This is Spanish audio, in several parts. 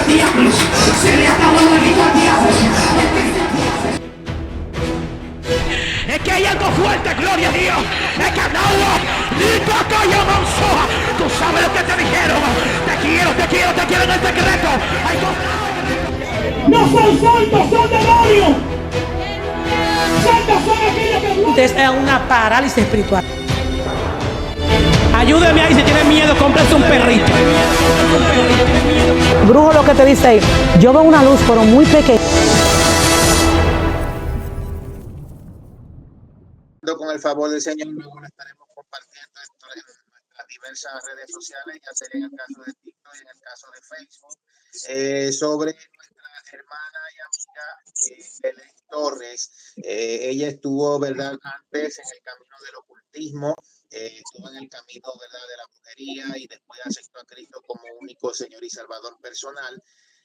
diablos. Se le acabó la vida al diablo. Es que hay algo fuerte, gloria a Dios. Es que no, tú sabes lo que te dijeron. Te quiero en el secreto. No son santos, son demonios. Santos son aquellos que... Es una parálisis espiritual. Ayúdeme ahí, si tiene miedo, cómprese un perrito. Brujo, lo que te dice ahí, yo veo una luz, pero muy pequeña. Con el favor del Señor, luego lo estaremos compartiendo esto en nuestras diversas redes sociales, ya sería en el caso de TikTok y en el caso de Facebook, sobre nuestra hermana y amiga Belén Torres. Ella estuvo, ¿verdad?, antes en el camino del ocultismo, estuvo en el camino, ¿verdad?, de la brujería, y después aceptó a Cristo como único Señor y Salvador personal.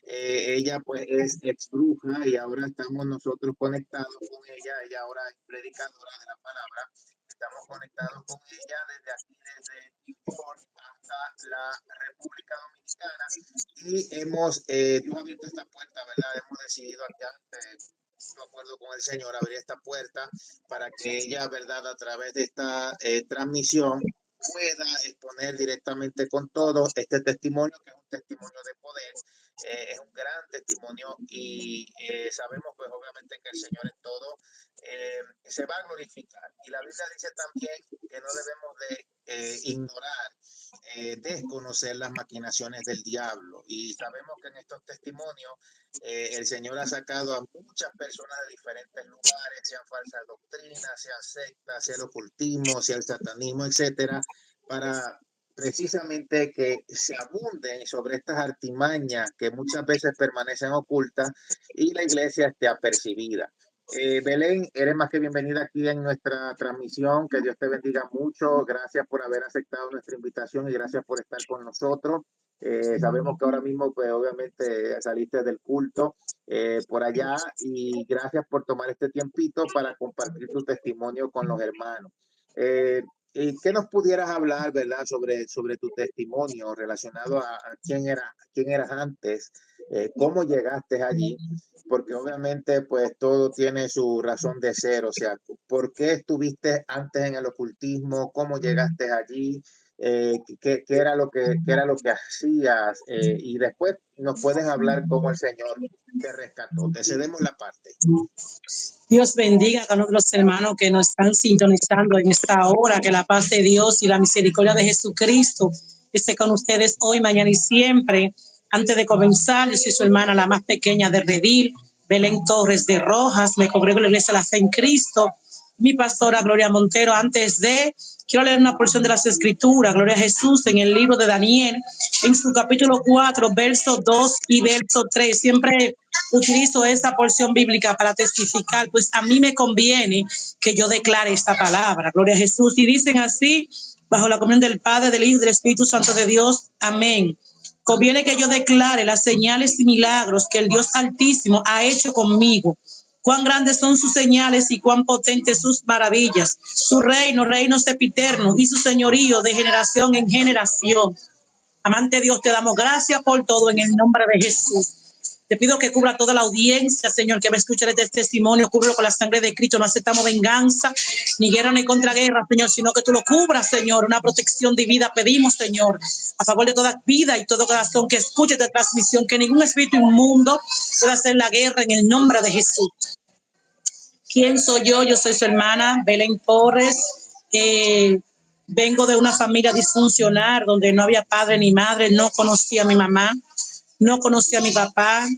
Ella pues es ex bruja y ahora estamos nosotros conectados con ella. Ella ahora es predicadora de la palabra. Estamos conectados con ella desde aquí, desde New York hasta la República Dominicana, y hemos Dios ha abierto esta puerta, ¿verdad? Hemos decidido acá, de acuerdo con el Señor, abrir esta puerta para que ella, ¿verdad?, a través de esta transmisión pueda exponer directamente con todos este testimonio, que es un testimonio de poder. Es un gran testimonio, y sabemos pues obviamente que el Señor en todo se va a glorificar, y la Biblia dice también que no debemos de ignorar, desconocer las maquinaciones del diablo, y sabemos que en estos testimonios el Señor ha sacado a muchas personas de diferentes lugares, sean falsas doctrinas, sean sectas, sea el ocultismo, sea el satanismo, etcétera, para precisamente que se abunden sobre estas artimañas que muchas veces permanecen ocultas y la iglesia esté apercibida. Belén, eres más que bienvenida aquí en nuestra transmisión. Que Dios te bendiga mucho. Gracias por haber aceptado nuestra invitación y gracias por estar con nosotros. Sabemos que ahora mismo, pues obviamente saliste del culto por allá, y gracias por tomar este tiempito para compartir tu testimonio con los hermanos. ¿Y qué nos pudieras hablar, verdad, sobre tu testimonio relacionado a quién eras antes, cómo llegaste allí? Porque obviamente pues todo tiene su razón de ser, o sea, ¿por qué estuviste antes en el ocultismo? ¿Cómo llegaste allí? ¿Qué era lo que hacías? Y después nos puedes hablar cómo el Señor te rescató. Te cedemos la parte. Dios bendiga a todos los hermanos que nos están sintonizando en esta hora. Que la paz de Dios y la misericordia de Jesucristo esté con ustedes hoy, mañana y siempre. Antes de comenzar, yo soy su hermana, la más pequeña de Redil, Belén Torres de Rojas. Me congrego en la Iglesia de la Fe en Cristo. Mi pastora Gloria Montero. Quiero leer una porción de las Escrituras, Gloria a Jesús, en el libro de Daniel, en su capítulo 4, verso 2 y verso 3. Siempre utilizo esta porción bíblica para testificar, pues a mí me conviene que yo declare esta palabra, Gloria a Jesús. Y dicen así, bajo la comunión del Padre, del Hijo y del Espíritu Santo de Dios. Amén. Conviene que yo declare las señales y milagros que el Dios Altísimo ha hecho conmigo. Cuán grandes son sus señales y cuán potentes sus maravillas. Su reino sempiterno, y su señorío de generación en generación. Amante Dios, te damos gracias por todo en el nombre de Jesús. Te pido que cubra toda la audiencia, Señor, que va a escuchar este testimonio. Cúbrelo con la sangre de Cristo. No aceptamos venganza, ni guerra, ni contraguerra, Señor, sino que tú lo cubras, Señor. Una protección de vida pedimos, Señor, a favor de toda vida y todo corazón que escuche esta transmisión, que ningún espíritu inmundo pueda hacer la guerra en el nombre de Jesús. ¿Quién soy yo? Yo soy su hermana, Belén Torres. Vengo de una familia disfuncional donde no había padre ni madre. No conocía a mi mamá, no conocía a mi papá.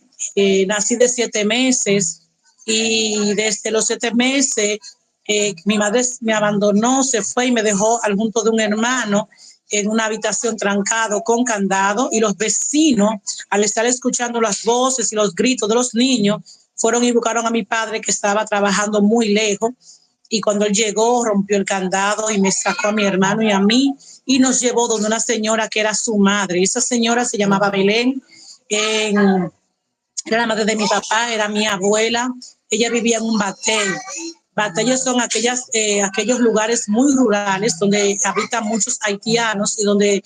Nací de 7 meses y desde los 7 meses mi madre me abandonó, se fue y me dejó al junto de un hermano en una habitación trancado con candado, y los vecinos, al estar escuchando las voces y los gritos de los niños, fueron y buscaron a mi padre, que estaba trabajando muy lejos, y cuando él llegó rompió el candado y me sacó a mi hermano y a mí y nos llevó donde una señora que era su madre. Esa señora se llamaba Belén, era la madre de mi papá, era mi abuela. Ella vivía en un batel. Batallas son aquellos lugares muy rurales donde habitan muchos haitianos y donde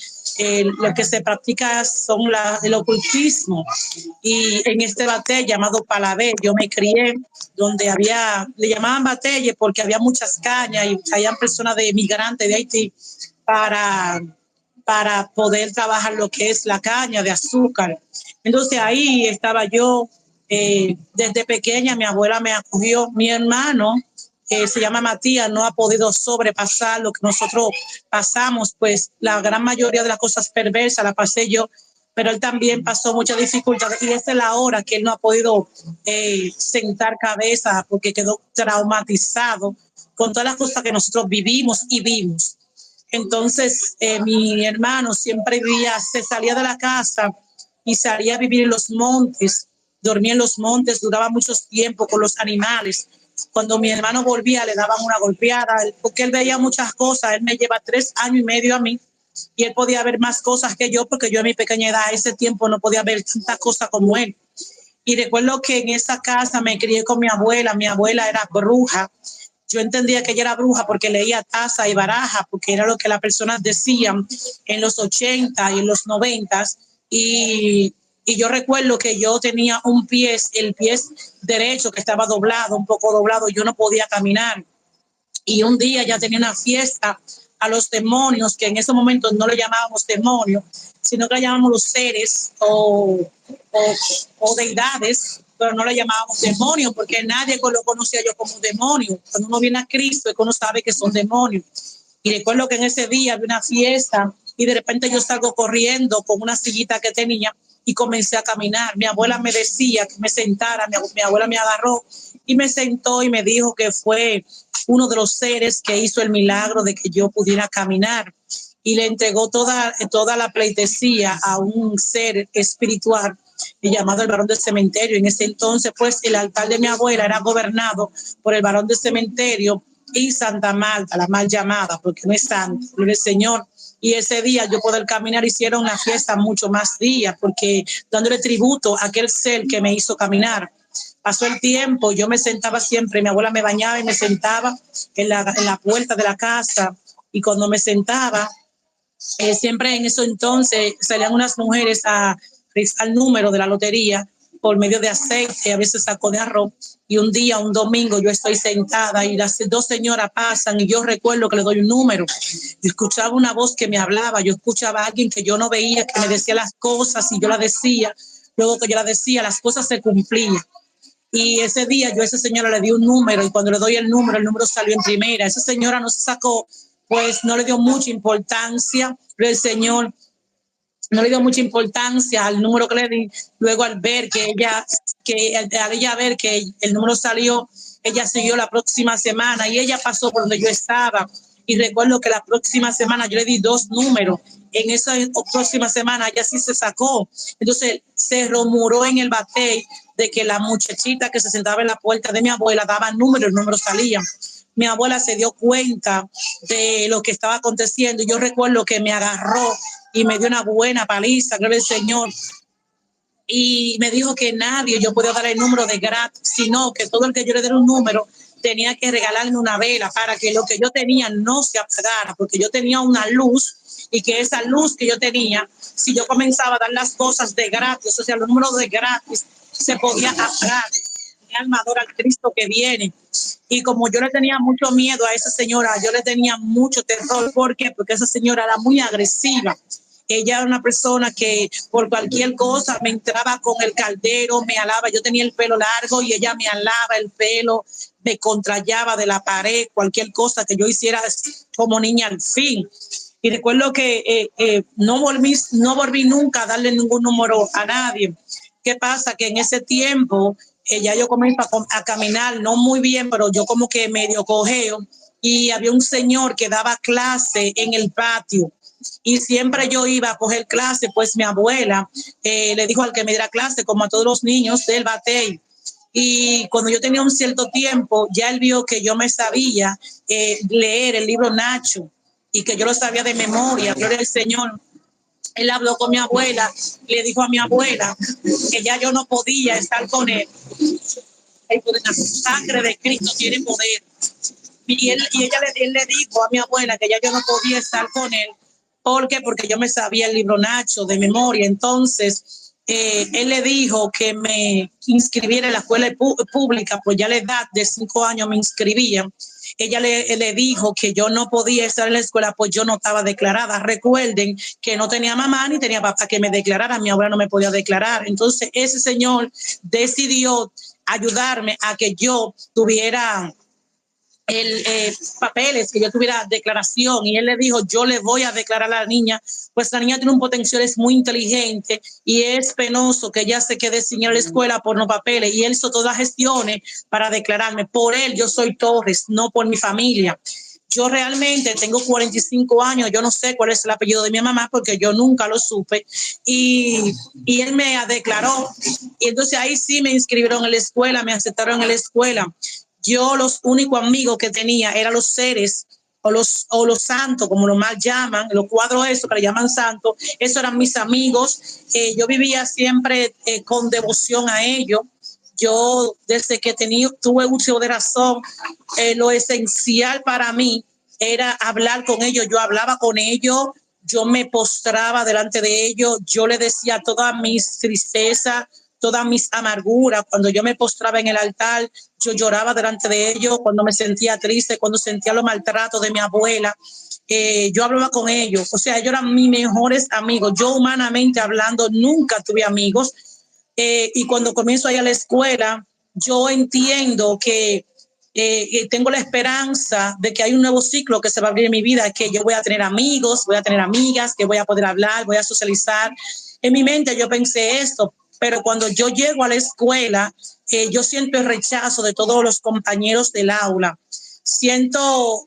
lo que se practica son el ocultismo. Y en este batey llamado Palabé, yo me crié donde le llamaban batelle porque había muchas cañas y habían personas de migrantes de Haití para poder trabajar lo que es la caña de azúcar. Entonces ahí estaba yo desde pequeña, mi abuela me acogió, mi hermano se llama Matías, no ha podido sobrepasar lo que nosotros pasamos, pues la gran mayoría de las cosas perversas la pasé yo, pero él también pasó muchas dificultades y esta es la hora que él no ha podido sentar cabeza porque quedó traumatizado con todas las cosas que nosotros vivimos y vimos. Entonces, mi hermano siempre se salía de la casa y salía a vivir en los montes, dormía en los montes, duraba mucho tiempo con los animales. Cuando mi hermano volvía, le daban una golpeada, porque él veía muchas cosas. Él me lleva 3 años y medio a mí y él podía ver más cosas que yo, porque yo en mi pequeña edad, a ese tiempo, no podía ver tantas cosas como él. Y recuerdo que en esa casa me crié con mi abuela era bruja. Yo entendía que ella era bruja porque leía taza y baraja, porque era lo que las personas decían en los 80 y en los 90. Y yo recuerdo que yo tenía el pie derecho que estaba doblado, un poco doblado, yo no podía caminar. Y un día ya tenía una fiesta a los demonios, que en ese momento no le llamábamos demonios, sino que le llamábamos los seres o deidades, pero no le llamábamos demonios porque nadie lo conocía yo como demonio. Cuando uno viene a Cristo es que uno sabe que son demonios. Y recuerdo que en ese día había una fiesta y de repente yo salgo corriendo con una sillita que tenía y comencé a caminar. Mi abuela me decía que me sentara, mi abuela me agarró y me sentó y me dijo que fue uno de los seres que hizo el milagro de que yo pudiera caminar, y le entregó toda la pleitesía a un ser espiritual llamado el Varón del Cementerio. En ese entonces, pues, el altar de mi abuela era gobernado por el Varón del Cementerio y Santa Marta, la mal llamada, porque no es santa, gloria al Señor. Y ese día yo poder caminar, hicieron una fiesta mucho más días, porque dándole tributo a aquel ser que me hizo caminar. Pasó el tiempo, yo me sentaba siempre, mi abuela me bañaba y me sentaba en la puerta de la casa, y cuando me sentaba, siempre en eso entonces salían unas mujeres al número de la lotería por medio de aceite, a veces saco de arroz, y un día, un domingo, yo estoy sentada y las 2 señoras pasan y yo recuerdo que le doy un número. Yo escuchaba una voz que me hablaba, yo escuchaba a alguien que yo no veía, que me decía las cosas y yo la decía, luego que yo la decía, las cosas se cumplían. Y ese día yo a esa señora le di un número y cuando le doy el número salió en primera. Esa señora no se sacó, pues no le dio mucha importancia, pero el Señor no le dio mucha importancia al número que le di. Luego al ver al ella ver que el número salió, ella siguió la próxima semana y ella pasó por donde yo estaba. Y recuerdo que la próxima semana yo le di 2 números. En esa próxima semana ella sí se sacó. Entonces se rumoró en el batey de que la muchachita que se sentaba en la puerta de mi abuela daba números, el número salía. Mi abuela se dio cuenta de lo que estaba aconteciendo y yo recuerdo que me agarró y me dio una buena paliza, gloria al Señor. Y me dijo que nadie yo podía dar el número de gratis, sino que todo el que yo le diera un número tenía que regalarme una vela para que lo que yo tenía no se apagara, porque yo tenía una luz y que esa luz que yo tenía, si yo comenzaba a dar las cosas de gratis, o sea, los números de gratis, se podía apagar. Mi alma adora al Cristo que viene. Y como yo le tenía mucho miedo a esa señora, yo le tenía mucho terror. ¿Por qué? Porque esa señora era muy agresiva. Ella era una persona que por cualquier cosa me entraba con el caldero, me alaba. Yo tenía el pelo largo y ella me alaba el pelo, me contrallaba de la pared, cualquier cosa que yo hiciera como niña al fin. Y recuerdo que no volví nunca a darle ningún número a nadie. ¿Qué pasa? Que en ese tiempo ya yo comencé a caminar, no muy bien, pero yo como que medio cojeo, y había un señor que daba clase en el patio y siempre yo iba a coger clase, pues mi abuela le dijo al que me diera clase, como a todos los niños del batey. Y cuando yo tenía un cierto tiempo, ya él vio que yo me sabía leer el libro Nacho y que yo lo sabía de memoria, gloria al Señor. Él habló con mi abuela, le dijo a mi abuela que ya yo no podía estar con él. La sangre de Cristo tiene poder. Él le dijo a mi abuela que ya yo no podía estar con él. ¿Por qué? Porque yo me sabía el libro Nacho de memoria. Entonces, él le dijo que me inscribiera en la escuela pública, pues ya a la edad de 5 años me inscribían. Ella le dijo que yo no podía estar en la escuela, pues yo no estaba declarada. Recuerden que no tenía mamá ni tenía papá que me declarara, mi abuela no me podía declarar. Entonces, ese señor decidió ayudarme a que yo tuviera papeles, que yo tuviera declaración, y él le dijo, yo le voy a declarar a la niña, pues la niña tiene un potencial, es muy inteligente y es penoso que ella se quede sin ir a la escuela por no papeles, y él hizo todas las gestiones para declararme. Por él yo soy Torres, no por mi familia. Yo realmente tengo 45 años, yo no sé cuál es el apellido de mi mamá porque yo nunca lo supe, y él me declaró, y entonces ahí sí me inscribieron en la escuela, me aceptaron en la escuela. Yo los únicos amigos que tenía eran los seres o los santos, como lo mal llaman, los cuadros esos que le llaman santos, esos eran mis amigos. Yo vivía siempre con devoción a ellos. Yo desde que tuve uso de razón, lo esencial para mí era hablar con ellos. Yo hablaba con ellos, yo me postraba delante de ellos, yo le decía todas mis tristezas, todas mis amarguras. Cuando yo me postraba en el altar, yo lloraba delante de ellos. Cuando me sentía triste, cuando sentía los maltratos de mi abuela, yo hablaba con ellos. O sea, ellos eran mis mejores amigos. Yo, humanamente hablando, nunca tuve amigos. Y cuando comienzo a ir a la escuela, yo entiendo que tengo la esperanza de que hay un nuevo ciclo que se va a abrir en mi vida, que yo voy a tener amigos, voy a tener amigas, que voy a poder hablar, voy a socializar. En mi mente yo pensé esto, pero cuando yo llego a la escuela, yo siento el rechazo de todos los compañeros del aula. Siento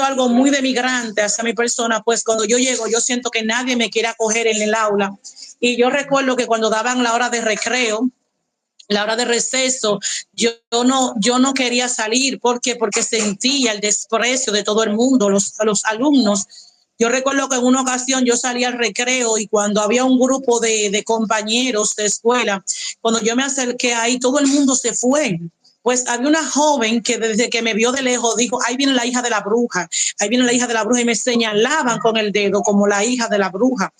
algo muy denigrante hacia mi persona, pues cuando yo llego, yo siento que nadie me quiere acoger en el aula. Y yo recuerdo que cuando daban la hora de recreo, la hora de receso, yo no quería salir. ¿Por qué? Porque sentía el desprecio de todo el mundo, los alumnos. Yo recuerdo que en una ocasión yo salí al recreo y cuando había un grupo de compañeros de escuela, cuando yo me acerqué ahí, todo el mundo se fue. Pues había una joven que desde que me vio de lejos dijo, ahí viene la hija de la bruja, ahí viene la hija de la bruja, y me señalaban con el dedo como la hija de la bruja.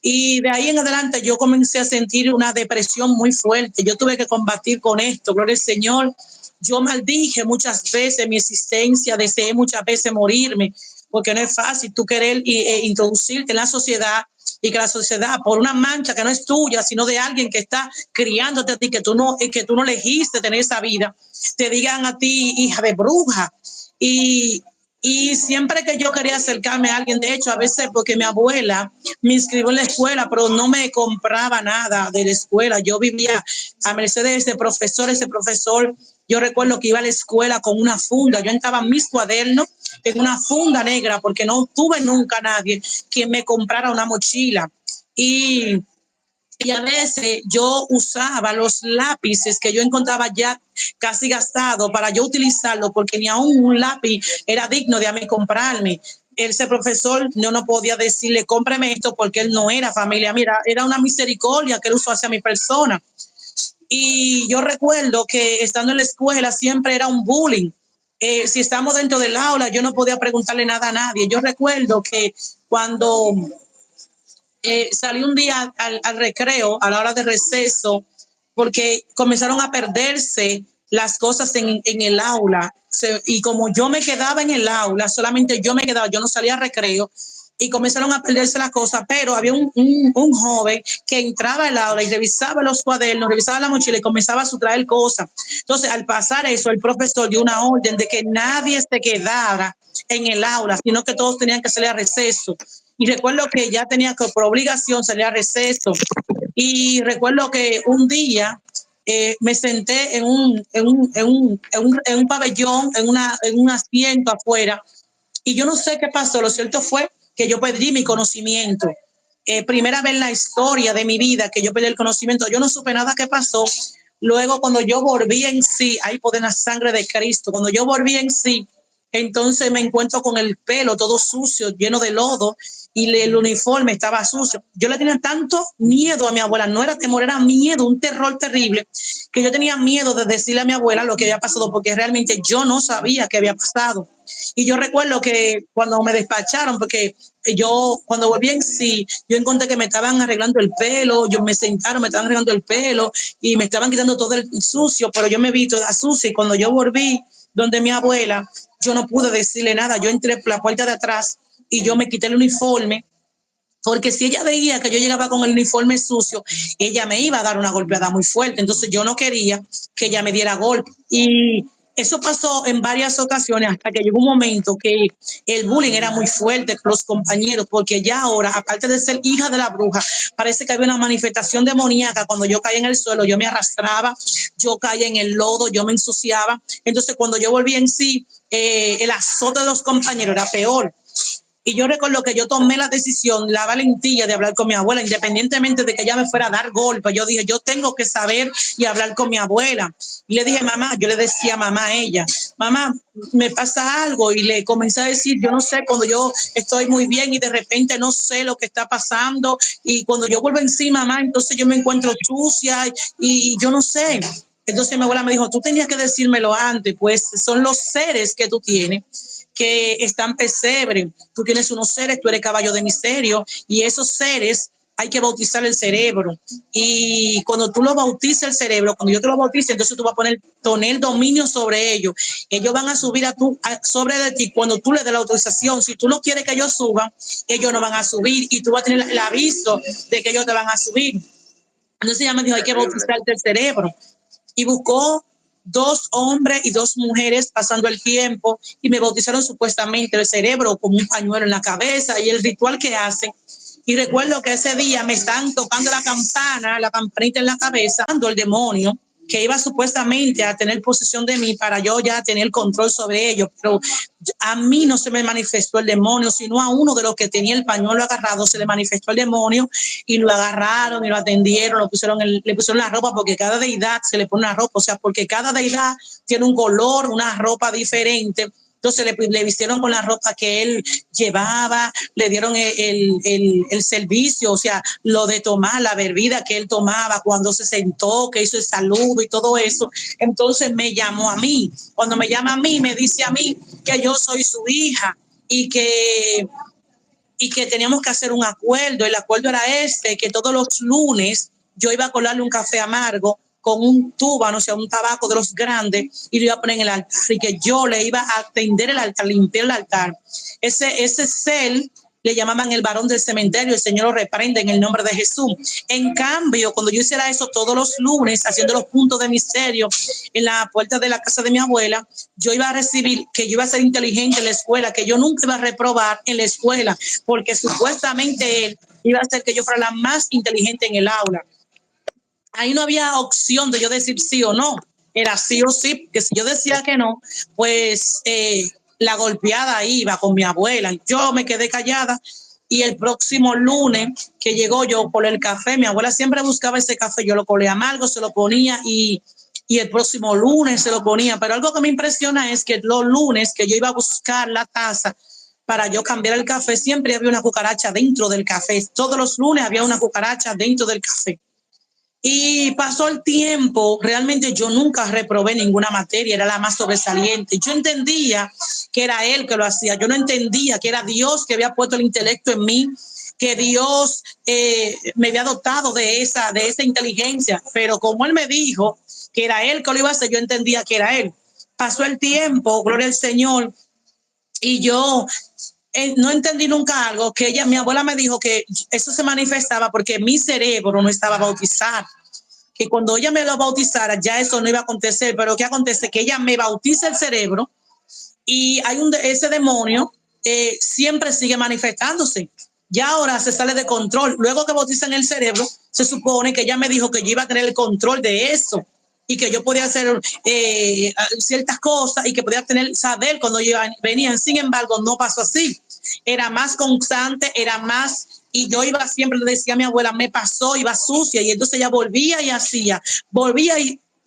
Y de ahí en adelante yo comencé a sentir una depresión muy fuerte. Yo tuve que combatir con esto, gloria al Señor. Yo maldije muchas veces mi existencia, deseé muchas veces morirme, porque no es fácil tú querer introducirte en la sociedad y que la sociedad, por una mancha que no es tuya, sino de alguien que está criándote a ti, que tú no elegiste tener esa vida, te digan a ti, hija de bruja. Y siempre que yo quería acercarme a alguien, de hecho, a veces porque mi abuela me inscribió en la escuela, pero no me compraba nada de la escuela. Yo vivía a merced de ese profesor. Yo recuerdo que iba a la escuela con una funda. Yo entraba mis cuadernos en una funda negra porque no tuve nunca nadie quien me comprara una mochila. Y a veces yo usaba los lápices que yo encontraba ya casi gastados para yo utilizarlo, porque ni aún un lápiz era digno de a mí comprarme. Ese profesor no podía decirle, cómprame esto, porque él no era familia. Mira, era una misericordia que él usó hacia mi persona. Y yo recuerdo que estando en la escuela siempre era un bullying. Si estamos dentro del aula, yo no podía preguntarle nada a nadie. Yo recuerdo que cuando salí un día al recreo, a la hora de receso, porque comenzaron a perderse las cosas en el aula. Y como yo me quedaba en el aula, solamente yo me quedaba, yo no salía al recreo, y comenzaron a perderse las cosas, pero había un joven que entraba al aula y revisaba los cuadernos, revisaba la mochila y comenzaba a sustraer cosas. Entonces, al pasar eso, el profesor dio una orden de que nadie se quedara en el aula, sino que todos tenían que salir a receso. Y recuerdo que ya tenía que por obligación salir a receso. Y recuerdo que un día me senté en un pabellón, en un asiento afuera, y yo no sé qué pasó. Lo cierto fue que yo perdí mi conocimiento. Primera vez en la historia de mi vida que yo perdí el conocimiento. Yo no supe nada qué pasó. Luego, cuando yo volví en sí, ahí poder la sangre de Cristo, cuando yo volví en sí, Entonces me encuentro con el pelo todo sucio, lleno de lodo, y el uniforme estaba sucio. Yo le tenía tanto miedo a mi abuela, no era temor, era miedo, un terror terrible, que yo tenía miedo de decirle a mi abuela lo que había pasado, porque realmente yo no sabía qué había pasado. Y yo recuerdo que cuando me despacharon, porque yo cuando volví en sí, yo encontré que me estaban arreglando el pelo, yo me sentaron, me estaban arreglando el pelo y me estaban quitando todo el sucio, pero yo me vi toda sucia, y cuando yo volví donde mi abuela, yo no pude decirle nada. Yo entré por la puerta de atrás y yo me quité el uniforme, porque si ella veía que yo llegaba con el uniforme sucio, ella me iba a dar una golpeada muy fuerte. Entonces yo no quería que ella me diera golpe. Y eso pasó en varias ocasiones hasta que llegó un momento que el bullying era muy fuerte con los compañeros, porque ya ahora, aparte de ser hija de la bruja, parece que había una manifestación demoníaca. Cuando yo caía en el suelo, yo me arrastraba, yo caía en el lodo, yo me ensuciaba. Entonces cuando yo volví en sí, el azote de los compañeros era peor. Y yo recuerdo que yo tomé la decisión, la valentía de hablar con mi abuela, independientemente de que ella me fuera a dar golpes. Yo dije, yo tengo que saber y hablar con mi abuela. Y le dije, mamá, yo le decía mamá a ella, mamá, me pasa algo. Y le comencé a decir, yo no sé, cuando yo estoy muy bien y de repente no sé lo que está pasando. Y cuando yo vuelvo en sí, mamá, entonces yo me encuentro sucia y yo no sé. Entonces mi abuela me dijo, tú tenías que decírmelo antes, pues son los seres que tú tienes que están pesebre. Tú tienes unos seres, tú eres caballo de misterio, y esos seres hay que bautizar el cerebro. Y cuando tú lo bautizas el cerebro, cuando yo te lo bautice, entonces tú vas a poner dominio sobre ellos. Ellos van a subir sobre de ti cuando tú le des la autorización. Si tú no quieres que ellos suban, ellos no van a subir, y tú vas a tener el aviso de que ellos te van a subir. Entonces ella me dijo, hay que bautizarte el cerebro. Y buscó 2 hombres y 2 mujeres pasando el tiempo, y me bautizaron supuestamente el cerebro con un pañuelo en la cabeza y el ritual que hacen. Y recuerdo que ese día me están tocando la campanita en la cabeza, dando el demonio que iba supuestamente a tener posesión de mí para yo ya tener control sobre ellos, pero a mí no se me manifestó el demonio, sino a uno de los que tenía el pañuelo agarrado se le manifestó el demonio, y lo agarraron y lo atendieron, le pusieron la ropa, porque cada deidad se le pone una ropa, o sea, porque cada deidad tiene un color, una ropa diferente. Entonces le vistieron con la ropa que él llevaba, le dieron el servicio, o sea, lo de tomar la bebida que él tomaba cuando se sentó, que hizo el saludo y todo eso. Entonces me llamó a mí. Cuando me llama a mí, me dice a mí que yo soy su hija y que teníamos que hacer un acuerdo. El acuerdo era que todos los lunes yo iba a colarle un café amargo con un túbano, o sea, un tabaco de los grandes, y lo iba a poner en el altar, y que yo le iba a atender el altar, limpiar el altar. Ese ser le llamaban el varón del cementerio, el Señor lo reprende en el nombre de Jesús. En cambio, cuando yo hiciera eso todos los lunes, haciendo los puntos de misterio en la puerta de la casa de mi abuela, yo iba a recibir, que yo iba a ser inteligente en la escuela, que yo nunca iba a reprobar en la escuela, porque supuestamente él iba a hacer que yo fuera la más inteligente en el aula. Ahí no había opción de yo decir sí o no, era sí o sí, que si yo decía que no, pues la golpeada iba con mi abuela. Yo me quedé callada, y el próximo lunes que llegó, yo colé el café. Mi abuela siempre buscaba ese café, yo lo colé amargo, se lo ponía, y el próximo lunes se lo ponía. Pero algo que me impresiona es que los lunes que yo iba a buscar la taza para yo cambiar el café, siempre había una cucaracha dentro del café. Todos los lunes había una cucaracha dentro del café. Y pasó el tiempo, realmente yo nunca reprobé ninguna materia, era la más sobresaliente. Yo entendía que era él que lo hacía, yo no entendía que era Dios que había puesto el intelecto en mí, que Dios me había dotado de esa inteligencia, pero como él me dijo que era él que lo iba a hacer, yo entendía que era él. Pasó el tiempo, gloria al Señor, y yo no entendí nunca algo que mi abuela me dijo, que eso se manifestaba porque mi cerebro no estaba bautizado, que cuando ella me lo bautizara ya eso no iba a acontecer. Pero ¿qué acontece? Que ella me bautiza el cerebro, y ese demonio siempre sigue manifestándose. Ya ahora se sale de control. Luego que bautizan el cerebro, se supone que ella me dijo que yo iba a tener el control de eso, y que yo podía hacer ciertas cosas, y que podía saber cuando venían. Sin embargo, no pasó así. Era más constante, era más, y yo siempre le decía a mi abuela, me pasó, iba sucia, y entonces ella volvía y hacía, volvía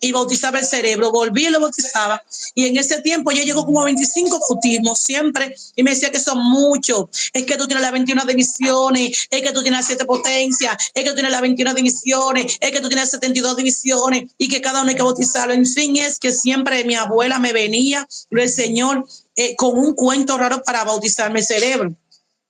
y bautizaba el cerebro, volvía y lo bautizaba. Y en ese tiempo ya llegó como a 25 bautismos siempre y me decía que son muchos. Es que tú tienes las 21 divisiones, es que tú tienes las 7 potencias, es que tú tienes las 21 divisiones, es que tú tienes 72 divisiones y que cada uno hay que bautizarlo. En fin, es que siempre mi abuela me venía, el Señor, con un cuento raro para bautizarme el cerebro.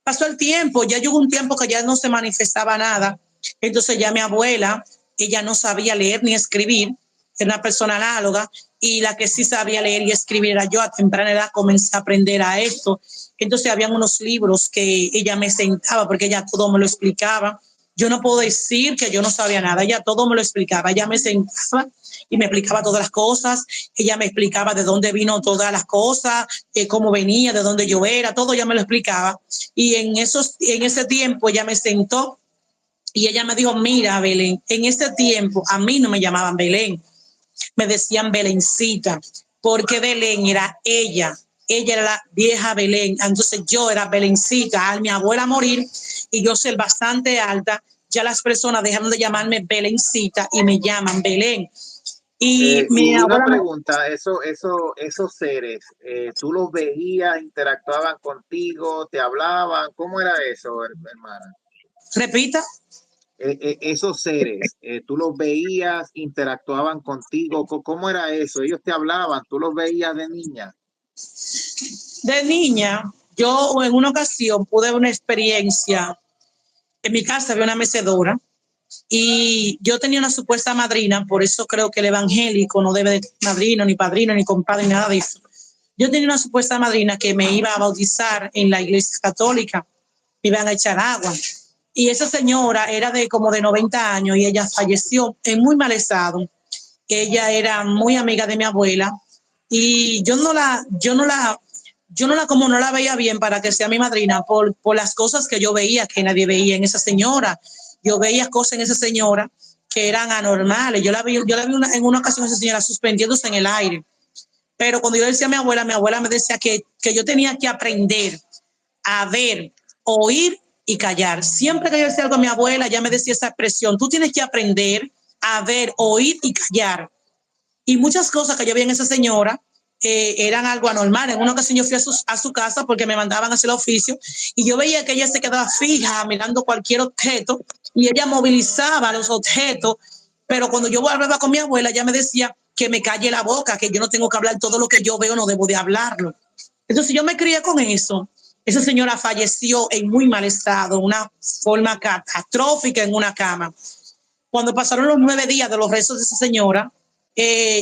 Pasó el tiempo, ya llegó un tiempo que ya no se manifestaba nada. Entonces ya mi abuela, ella no sabía leer ni escribir, era una persona análoga, y la que sí sabía leer y escribir era yo. A temprana edad comencé a aprender a esto. Entonces habían unos libros que ella me sentaba porque ella todo me lo explicaba. Yo no puedo decir que yo no sabía nada, ella todo me lo explicaba. Ella me sentaba y me explicaba todas las cosas. Ella me explicaba de dónde vino todas las cosas, cómo venía, de dónde yo era, todo ella me lo explicaba. Y en ese tiempo ella me sentó y ella me dijo, mira, Belén, en ese tiempo a mí no me llamaban Belén, me decían Belencita, porque Belén era ella era la vieja Belén, entonces yo era Belencita. Al mi abuela morir y yo ser bastante alta, ya las personas dejaron de llamarme Belencita y me llaman Belén. Y mi y una abuela pregunta, esos seres, ¿tú los veías, interactuaban contigo, te hablaban? ¿Cómo era eso, hermana? repita. Esos seres, ¿tú los veías, interactuaban contigo? ¿Cómo era eso? ¿Ellos te hablaban? ¿Tú los veías de niña? De niña, yo en una ocasión pude ver una experiencia. En mi casa había una mecedora y yo tenía una supuesta madrina, por eso creo que el evangélico no debe de madrino, ni padrino, ni compadre, ni nada de eso. Yo tenía una supuesta madrina que me iba a bautizar en la iglesia católica, me iban a echar agua. Y esa señora era como de 90 años y ella falleció en muy mal estado. Ella era muy amiga de mi abuela y yo no la veía bien para que sea mi madrina por las cosas que yo veía que nadie veía en esa señora. Yo veía cosas en esa señora que eran anormales. Yo la vi en una ocasión esa señora suspendiéndose en el aire. Pero cuando yo decía a mi abuela me decía que yo tenía que aprender a ver, oír y callar. Siempre que yo decía algo a mi abuela, ella me decía esa expresión: tú tienes que aprender a ver, oír y callar. Y muchas cosas que yo vi en esa señora eran algo anormal. En una ocasión yo fui a su casa porque me mandaban a hacer el oficio y yo veía que ella se quedaba fija mirando cualquier objeto y ella movilizaba los objetos. Pero cuando yo hablaba con mi abuela, ella me decía que me calle la boca, que yo no tengo que hablar todo lo que yo veo, no debo de hablarlo. Entonces yo me crié con eso. Esa señora falleció en muy mal estado, una forma catastrófica en una cama. Cuando pasaron los 9 días de los rezos de esa señora,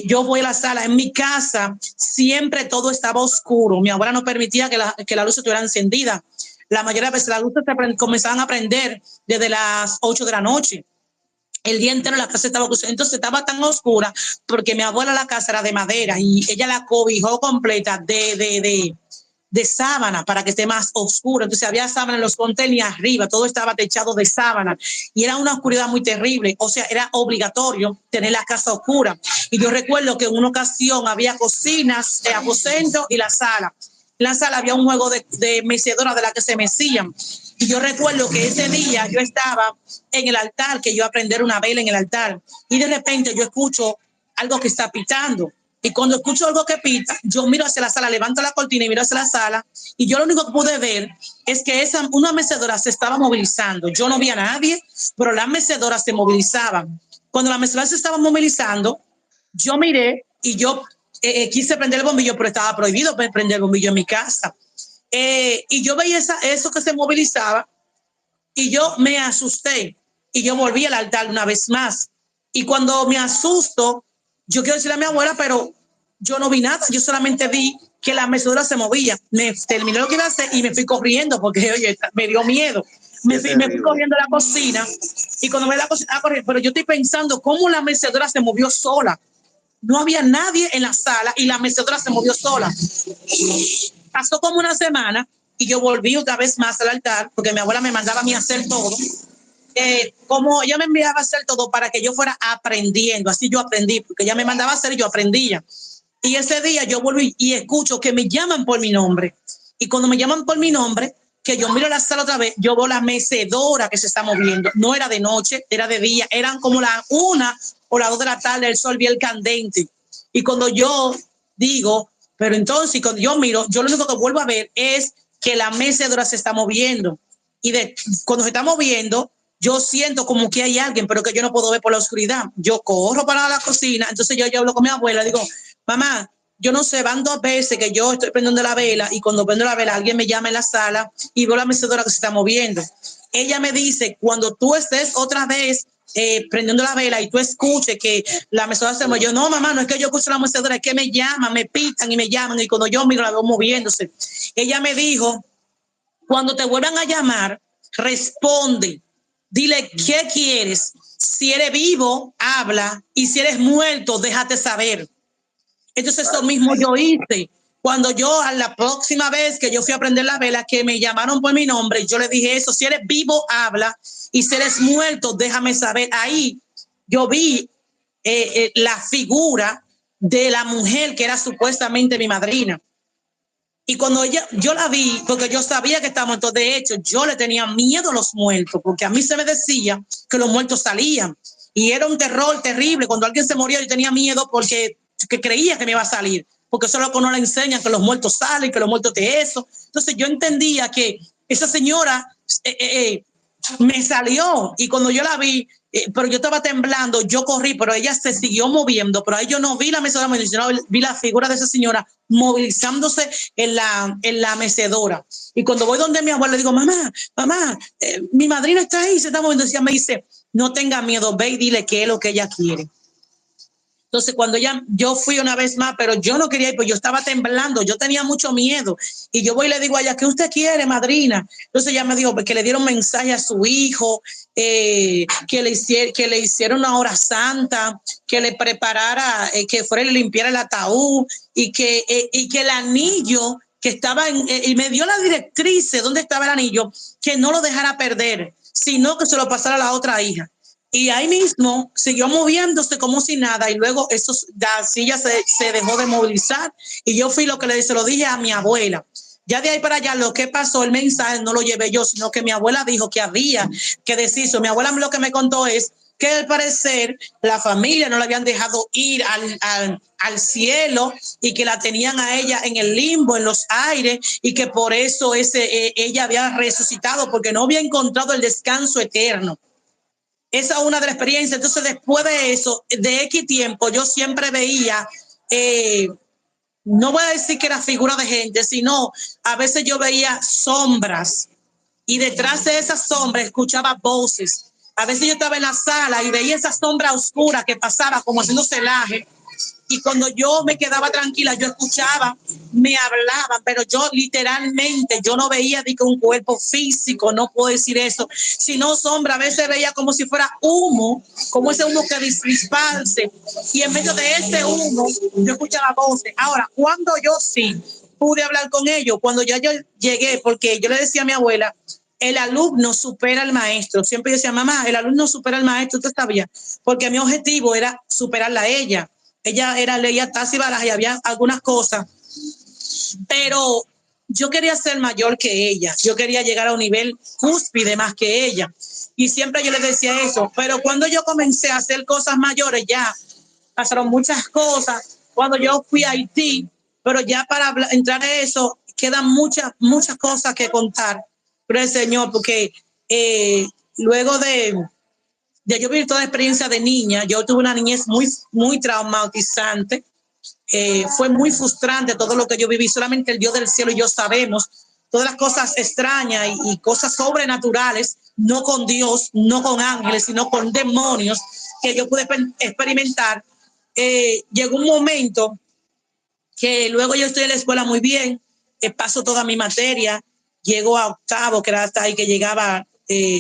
yo voy a la sala. En mi casa siempre todo estaba oscuro. Mi abuela no permitía que la luz estuviera encendida. La mayoría de veces las luces comenzaban a prender desde las 8 de la noche. El día entero la casa estaba oscura. Entonces estaba tan oscura porque mi abuela, la casa era de madera y ella la cobijó completa de sábana para que esté más oscuro. Entonces había sábana en los contenedores arriba, todo estaba techado de sábana y era una oscuridad muy terrible. O sea, era obligatorio tener la casa oscura. Y yo recuerdo que en una ocasión había cocinas, aposento y la sala. En la sala había un juego de mecedora de la que se mecían. Y yo recuerdo que ese día yo estaba en el altar, que yo aprender una vela en el altar, y de repente yo escucho algo que está pitando. Y cuando escucho algo que pita, yo miro hacia la sala, levanto la cortina y miro hacia la sala, y yo lo único que pude ver es que una mecedora se estaba movilizando. Yo no vi a nadie, pero las mecedoras se movilizaban. Cuando la mecedora se estaba movilizando, yo miré y yo quise prender el bombillo, pero estaba prohibido prender el bombillo en mi casa. Y yo veía eso que se movilizaba y yo me asusté y yo volví al altar una vez más. Y cuando me asusto, yo quiero decirle a mi abuela, pero yo no vi nada, yo solamente vi que la mecedora se movía. Me terminé lo que iba a hacer y me fui corriendo porque, oye, me dio miedo. Me fui corriendo a la cocina y cuando me la cocina a correr, pero yo estoy pensando cómo la mecedora se movió sola. No había nadie en la sala y la mecedora se movió sola. Pasó como una semana y yo volví otra vez más al altar porque mi abuela me mandaba a mí a hacer todo. Como ella me enviaba a hacer todo para que yo fuera aprendiendo, así yo aprendí, porque ella me mandaba a hacer y yo aprendía. Y ese día yo volví y escucho que me llaman por mi nombre. Y cuando me llaman por mi nombre, que yo miro la sala otra vez, yo veo la mecedora que se está moviendo. No era de noche, era de día, eran como las 1 o las 2 de la tarde, el sol bien candente. Y cuando yo digo, pero entonces cuando yo miro, yo lo único que vuelvo a ver es que la mecedora se está moviendo. Y cuando se está moviendo, yo siento como que hay alguien, pero que yo no puedo ver por la oscuridad. Yo corro para la cocina, entonces yo hablo con mi abuela, digo, mamá, yo no sé, van 2 veces que yo estoy prendiendo la vela y cuando prendo la vela alguien me llama en la sala y veo la mecedora que se está moviendo. Ella me dice, cuando tú estés otra vez prendiendo la vela y tú escuches que la mecedora se mueve, yo, no, mamá, no es que yo escucho la mecedora, es que me llaman, me pitan y me llaman y cuando yo miro la veo moviéndose. Ella me dijo, cuando te vuelvan a llamar, responde, dile qué quieres. Si eres vivo, habla y si eres muerto, déjate saber. Entonces eso mismo yo hice. Cuando yo a la próxima vez que yo fui a prender la vela, que me llamaron por mi nombre, yo le dije eso, si eres vivo, habla, y si eres muerto, déjame saber. Ahí yo vi la figura de la mujer que era supuestamente mi madrina. Y cuando yo la vi, porque yo sabía que estaba muerto, de hecho, yo le tenía miedo a los muertos, porque a mí se me decía que los muertos salían. Y era un terror terrible. Cuando alguien se moría, yo tenía miedo porque que creía que me iba a salir. Porque eso es lo que no le enseñan, que los muertos salen, que los muertos te eso. Entonces yo entendía que esa señora me salió. Y cuando yo la vi, pero yo estaba temblando, yo corrí, pero ella se siguió moviendo. Pero ahí yo no vi la mecedora, sino vi la figura de esa señora movilizándose en la mecedora. Y cuando voy donde mi abuela, le digo, mamá, mi madrina está ahí, se está moviendo. Y ella me dice, no tenga miedo, ve y dile qué es lo que ella quiere. Entonces, cuando yo fui una vez más, pero yo no quería ir, pues yo estaba temblando, yo tenía mucho miedo. Y yo voy y le digo a ella, ¿qué usted quiere, madrina? Entonces ella me dijo que le dieron mensaje a su hijo, que le hicieron una hora santa, que le preparara, que fuera y le limpiara el ataúd, y que el anillo que estaba y me dio la directriz de dónde estaba el anillo, que no lo dejara perder, sino que se lo pasara a la otra hija. Y ahí mismo siguió moviéndose como si nada y luego la silla se dejó de movilizar y yo fui se lo dije a mi abuela. Ya de ahí para allá lo que pasó, el mensaje no lo llevé yo, sino que mi abuela dijo que había que decirlo. Mi abuela lo que me contó es que al parecer la familia no la habían dejado ir al cielo y que la tenían a ella en el limbo, en los aires, y que por eso ella había resucitado porque no había encontrado el descanso eterno. Esa es una de las experiencias. Entonces, después de eso, de X tiempo, yo siempre veía, no voy a decir que era figura de gente, sino a veces yo veía sombras y detrás de esas sombras escuchaba voces. A veces yo estaba en la sala y veía esa sombra oscura que pasaba como haciendo celaje. Y cuando yo me quedaba tranquila, yo escuchaba, me hablaban, pero yo literalmente, yo no veía de que un cuerpo físico, no puedo decir eso, sino sombra. A veces veía como si fuera humo, como ese humo que disparse. Y en medio de ese humo, yo escuchaba voces. Ahora, cuando yo sí pude hablar con ellos, cuando ya yo llegué, porque yo le decía a mi abuela, el alumno supera al maestro. Siempre yo decía, mamá, el alumno supera al maestro, ¿tú estás bien? Porque mi objetivo era superarla a ella. Ella leía Tassi Barajas y había algunas cosas, pero yo quería ser mayor que ella. Yo quería llegar a un nivel cúspide más que ella. Y siempre yo le decía eso. Pero cuando yo comencé a hacer cosas mayores, ya pasaron muchas cosas. Cuando yo fui a Haití, pero ya para entrar en eso, quedan muchas cosas que contar. Pero el Señor, porque luego de yo vivir toda la experiencia de niña, yo tuve una niñez muy traumatizante. Fue muy frustrante todo lo que yo viví. Solamente el Dios del cielo y yo sabemos todas las cosas extrañas y cosas sobrenaturales, no con Dios, no con ángeles, sino con demonios que yo pude experimentar. Llegó un momento que luego yo estoy en la escuela muy bien, paso toda mi materia, llego a octavo, que era hasta ahí que llegaba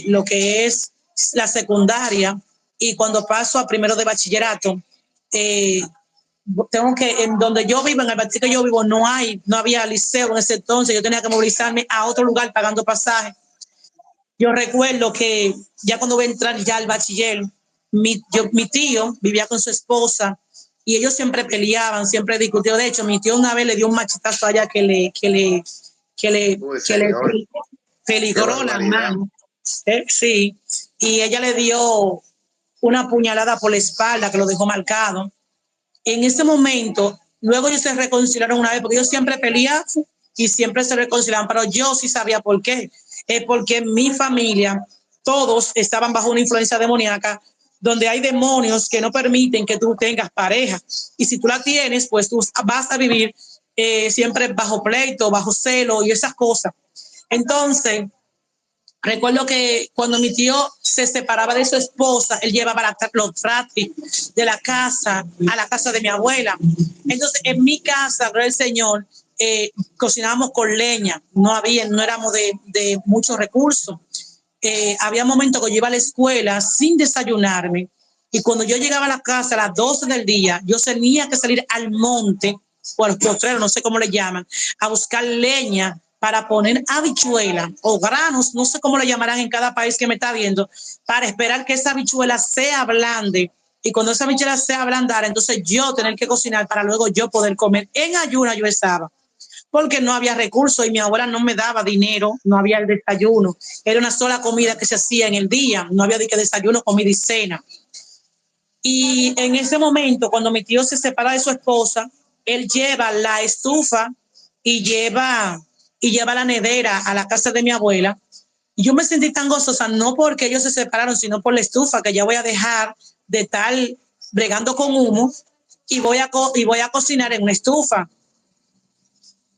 lo que es la secundaria, y cuando paso a primero de bachillerato, tengo que, en donde yo vivo, en el barrio que yo vivo, no había liceo en ese entonces, yo tenía que movilizarme a otro lugar pagando pasaje. Yo recuerdo que ya cuando voy a entrar ya al bachiller, mi tío vivía con su esposa y ellos siempre peleaban, siempre discutieron. De hecho, mi tío una vez le dio un machetazo allá que le peligró la mano. Sí, y ella le dio una puñalada por la espalda que lo dejó marcado. En ese momento, luego ellos se reconciliaron una vez, porque ellos siempre peleaban y siempre se reconciliaban, pero yo sí sabía por qué. Es porque mi familia, todos estaban bajo una influencia demoníaca, donde hay demonios que no permiten que tú tengas pareja. Y si tú la tienes, pues tú vas a vivir siempre bajo pleito, bajo celo y esas cosas. Entonces, recuerdo que cuando mi tío se separaba de su esposa, él llevaba los tratis de la casa a la casa de mi abuela. Entonces, en mi casa, gloria al Señor, cocinábamos con leña, no éramos de muchos recursos. Había momentos que yo iba a la escuela sin desayunarme y cuando yo llegaba a la casa a las 12 del día, yo tenía que salir al monte o a los potreros, no sé cómo le llaman, a buscar leña para poner habichuela o granos, no sé cómo le llamarán en cada país que me está viendo, para esperar que esa habichuela se ablande. Y cuando esa habichuela se ablandara, entonces yo tener que cocinar para luego yo poder comer. En ayuna yo estaba, porque no había recursos y mi abuela no me daba dinero, no había el desayuno. Era una sola comida que se hacía en el día, no había de que desayuno, comida y cena. Y en ese momento, cuando mi tío se separa de su esposa, él lleva la estufa y lleva la nevera a la casa de mi abuela. Y yo me sentí tan gozosa, no porque ellos se separaron, sino por la estufa, que ya voy a dejar de estar bregando con humo y voy a cocinar en una estufa.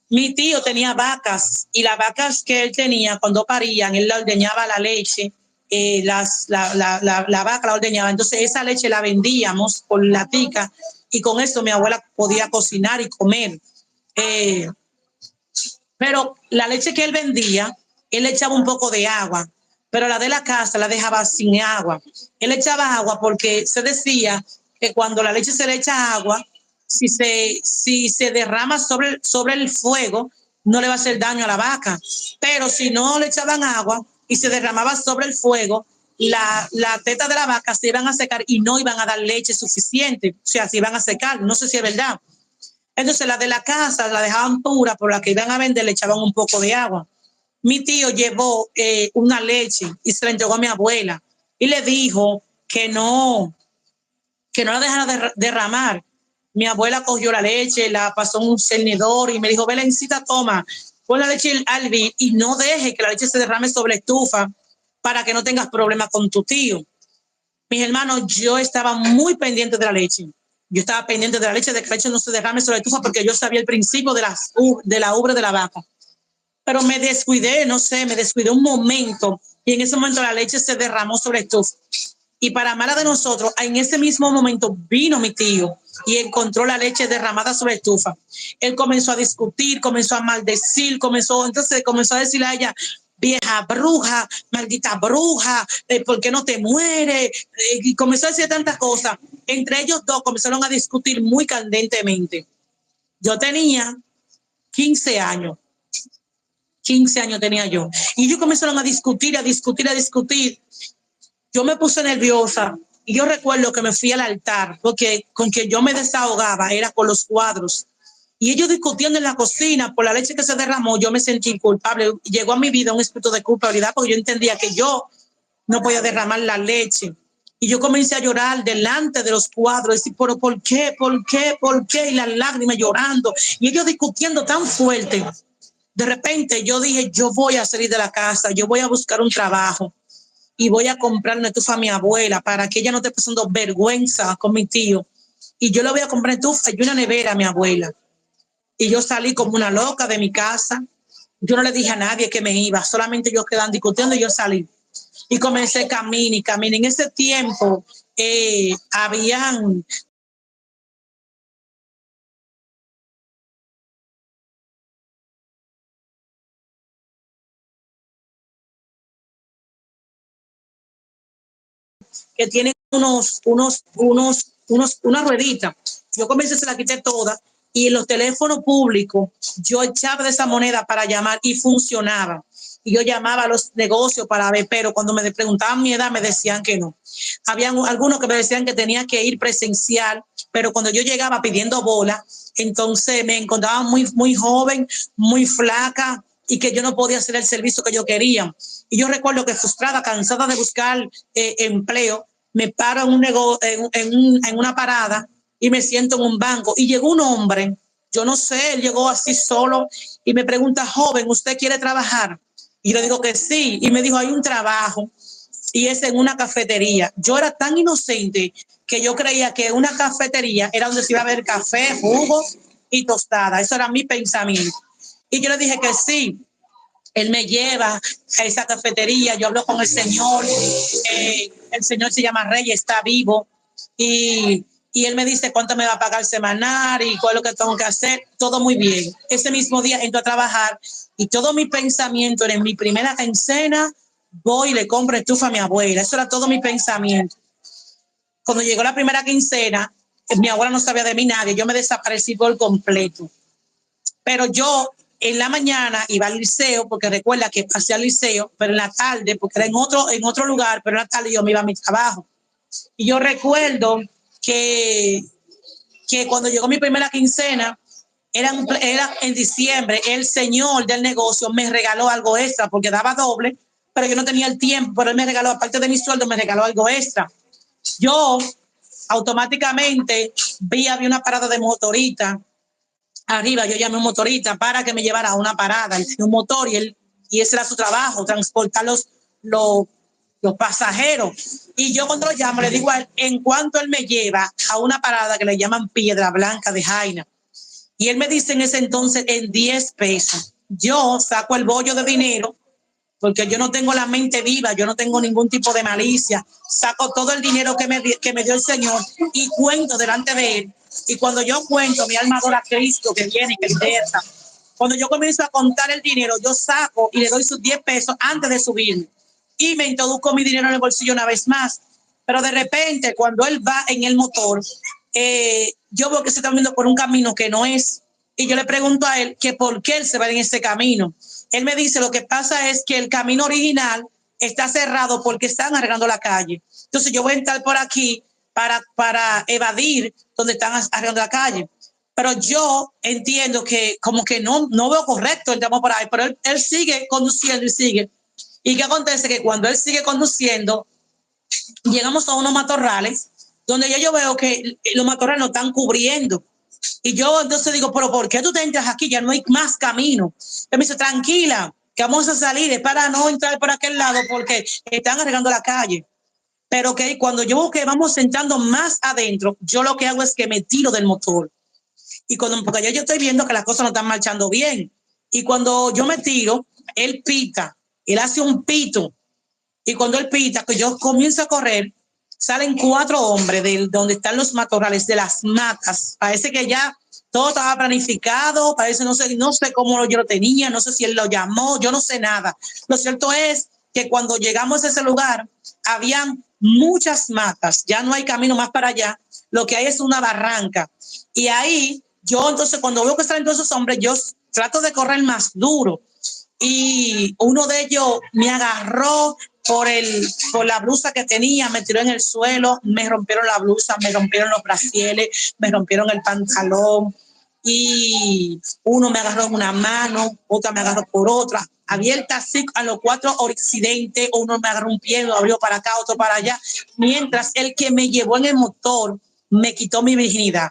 Mi tío tenía vacas y las vacas que él tenía cuando parían, él la ordeñaba la leche, la vaca la ordeñaba, entonces esa leche la vendíamos por latica y con eso mi abuela podía cocinar y comer. Pero la leche que él vendía, él le echaba un poco de agua, pero la de la casa la dejaba sin agua. Él echaba agua porque se decía que cuando la leche se le echa agua, si se derrama sobre el fuego, no le va a hacer daño a la vaca. Pero si no le echaban agua y se derramaba sobre el fuego, la teta de la vaca se iban a secar y no iban a dar leche suficiente. O sea, se iban a secar. No sé si es verdad. Entonces la de la casa la dejaban pura, por la que iban a vender le echaban un poco de agua. Mi tío llevó una leche y se la entregó a mi abuela y le dijo que no la dejara derramar. Mi abuela cogió la leche, la pasó en un cernidor y me dijo, Belencita, toma, pon la leche al hervir y no deje que la leche se derrame sobre la estufa para que no tengas problemas con tu tío. Mis hermanos, yo estaba muy pendiente de la leche. Yo estaba pendiente de la leche, de que la leche no se derrame sobre la estufa porque yo sabía el principio de la ubre de la vaca. Pero me descuidé, no sé, me descuidé un momento y en ese momento la leche se derramó sobre la estufa. Y para mala de nosotros, en ese mismo momento vino mi tío y encontró la leche derramada sobre la estufa. Él comenzó a discutir, comenzó a maldecir, entonces comenzó a decirle a ella, vieja bruja, maldita bruja, ¿por qué no te mueres? Y comenzó a decir tantas cosas. Entre ellos dos comenzaron a discutir muy candentemente. Yo tenía 15 años. 15 años tenía yo. Y ellos comenzaron a discutir. Yo me puse nerviosa y yo recuerdo que me fui al altar porque con que yo me desahogaba era por los cuadros. Y ellos discutiendo en la cocina por la leche que se derramó, yo me sentí culpable. Llegó a mi vida un espíritu de culpabilidad porque yo entendía que yo no podía derramar la leche. Y yo comencé a llorar delante de los cuadros, decir, pero ¿por qué? ¿Por qué? ¿Por qué? Y las lágrimas llorando. Y ellos discutiendo tan fuerte. De repente yo dije, yo voy a salir de la casa, yo voy a buscar un trabajo y voy a comprar una estufa a mi abuela para que ella no esté pasando vergüenza con mi tío. Y yo le voy a comprar estufa y una nevera a mi abuela. Y yo salí como una loca de mi casa. Yo no le dije a nadie que me iba, solamente yo quedando discutiendo y yo salí. Y comencé caminar. En ese tiempo habían que tienen una ruedita. Yo comencé, se la quité toda y en los teléfonos públicos yo echaba de esa moneda para llamar y funcionaba. Y yo llamaba a los negocios para ver, pero cuando me preguntaban mi edad me decían que no. Habían algunos que me decían que tenía que ir presencial, pero cuando yo llegaba pidiendo bola, entonces me encontraba muy joven, muy flaca y que yo no podía hacer el servicio que yo quería. Y yo recuerdo que frustrada, cansada de buscar empleo, me paro en una parada y me siento en un banco y llegó un hombre, yo no sé, él llegó así solo y me pregunta, joven, ¿usted quiere trabajar? Y le digo que sí, y me dijo, hay un trabajo y es en una cafetería. Yo era tan inocente que yo creía que una cafetería era donde se iba a ver café, jugo y tostada. Eso era mi pensamiento. Y yo le dije que sí. Él me lleva a esa cafetería, yo hablo con el señor se llama Rey, está vivo, y él me dice cuánto me va a pagar semanal y cuál es lo que tengo que hacer, todo muy bien. Ese mismo día entro a trabajar y todo mi pensamiento era en mi primera quincena, voy y le compro estufa a mi abuela, eso era todo mi pensamiento. Cuando llegó la primera quincena, mi abuela no sabía de mí nadie, yo me desaparecí por completo. Pero yo en la mañana iba al liceo, porque recuerda que pasé al liceo, pero en la tarde, porque era en otro lugar, pero en la tarde yo me iba a mi trabajo. Y yo recuerdo que cuando llegó mi primera quincena, era en diciembre, el señor del negocio me regaló algo extra, porque daba doble, pero yo no tenía el tiempo, pero él me regaló, aparte de mi sueldo, me regaló algo extra. Yo automáticamente había una parada de motorita arriba, yo llamé a un motorista para que me llevara a una parada. Él tenía un motor y ese era su trabajo, transportar los pasajeros. Y yo cuando lo llamo le digo a él, en cuanto él me lleva a una parada que le llaman Piedra Blanca de Jaina. Y él me dice en ese entonces en 10 pesos. Yo saco el bollo de dinero, porque yo no tengo la mente viva, yo no tengo ningún tipo de malicia. Saco todo el dinero que me dio el Señor y cuento delante de él. Y cuando yo cuento, mi alma adora a Cristo que viene, que liberta. Cuando yo comienzo a contar el dinero, yo saco y le doy sus 10 pesos antes de subirme. Y me introduzco mi dinero en el bolsillo una vez más. Pero de repente, cuando él va en el motor, yo veo que se está viendo por un camino que no es. Y yo le pregunto a él que por qué él se va en ese camino. Él me dice, lo que pasa es que el camino original está cerrado porque están arreglando la calle. Entonces yo voy a entrar por aquí para evadir donde están arreglando la calle. Pero yo entiendo que como que no veo correcto el tramo por ahí, pero él sigue conduciendo y sigue. ¿Y qué acontece? Que cuando él sigue conduciendo, llegamos a unos matorrales donde yo veo que los matorrales no están cubriendo. Y yo entonces digo, pero ¿por qué tú te entras aquí? Ya no hay más camino. Él me dice, tranquila, que vamos a salir, es para no entrar por aquel lado porque están arreglando la calle. Pero que cuando yo veo que vamos entrando más adentro, yo lo que hago es que me tiro del motor. Y porque yo estoy viendo que las cosas no están marchando bien. Y cuando yo me tiro, él pita, él hace un pito. Y cuando él pita, que yo comienzo a correr, salen 4 hombres de donde están los matorrales, de las matas. Parece que ya todo estaba planificado, parece, no sé cómo yo lo tenía, no sé si él lo llamó, yo no sé nada. Lo cierto es que cuando llegamos a ese lugar, habían muchas matas, ya no hay camino más para allá, lo que hay es una barranca. Y ahí, yo entonces cuando veo que salen todos esos hombres, yo trato de correr más duro. Y uno de ellos me agarró por la blusa que tenía, me tiró en el suelo, me rompieron la blusa, me rompieron los brasieles, me rompieron el pantalón y uno me agarró en una mano, otra me agarró por otra, abierta así a los 4 occidentes, uno me agarró un pie, lo abrió para acá, otro para allá, mientras el que me llevó en el motor me quitó mi virginidad.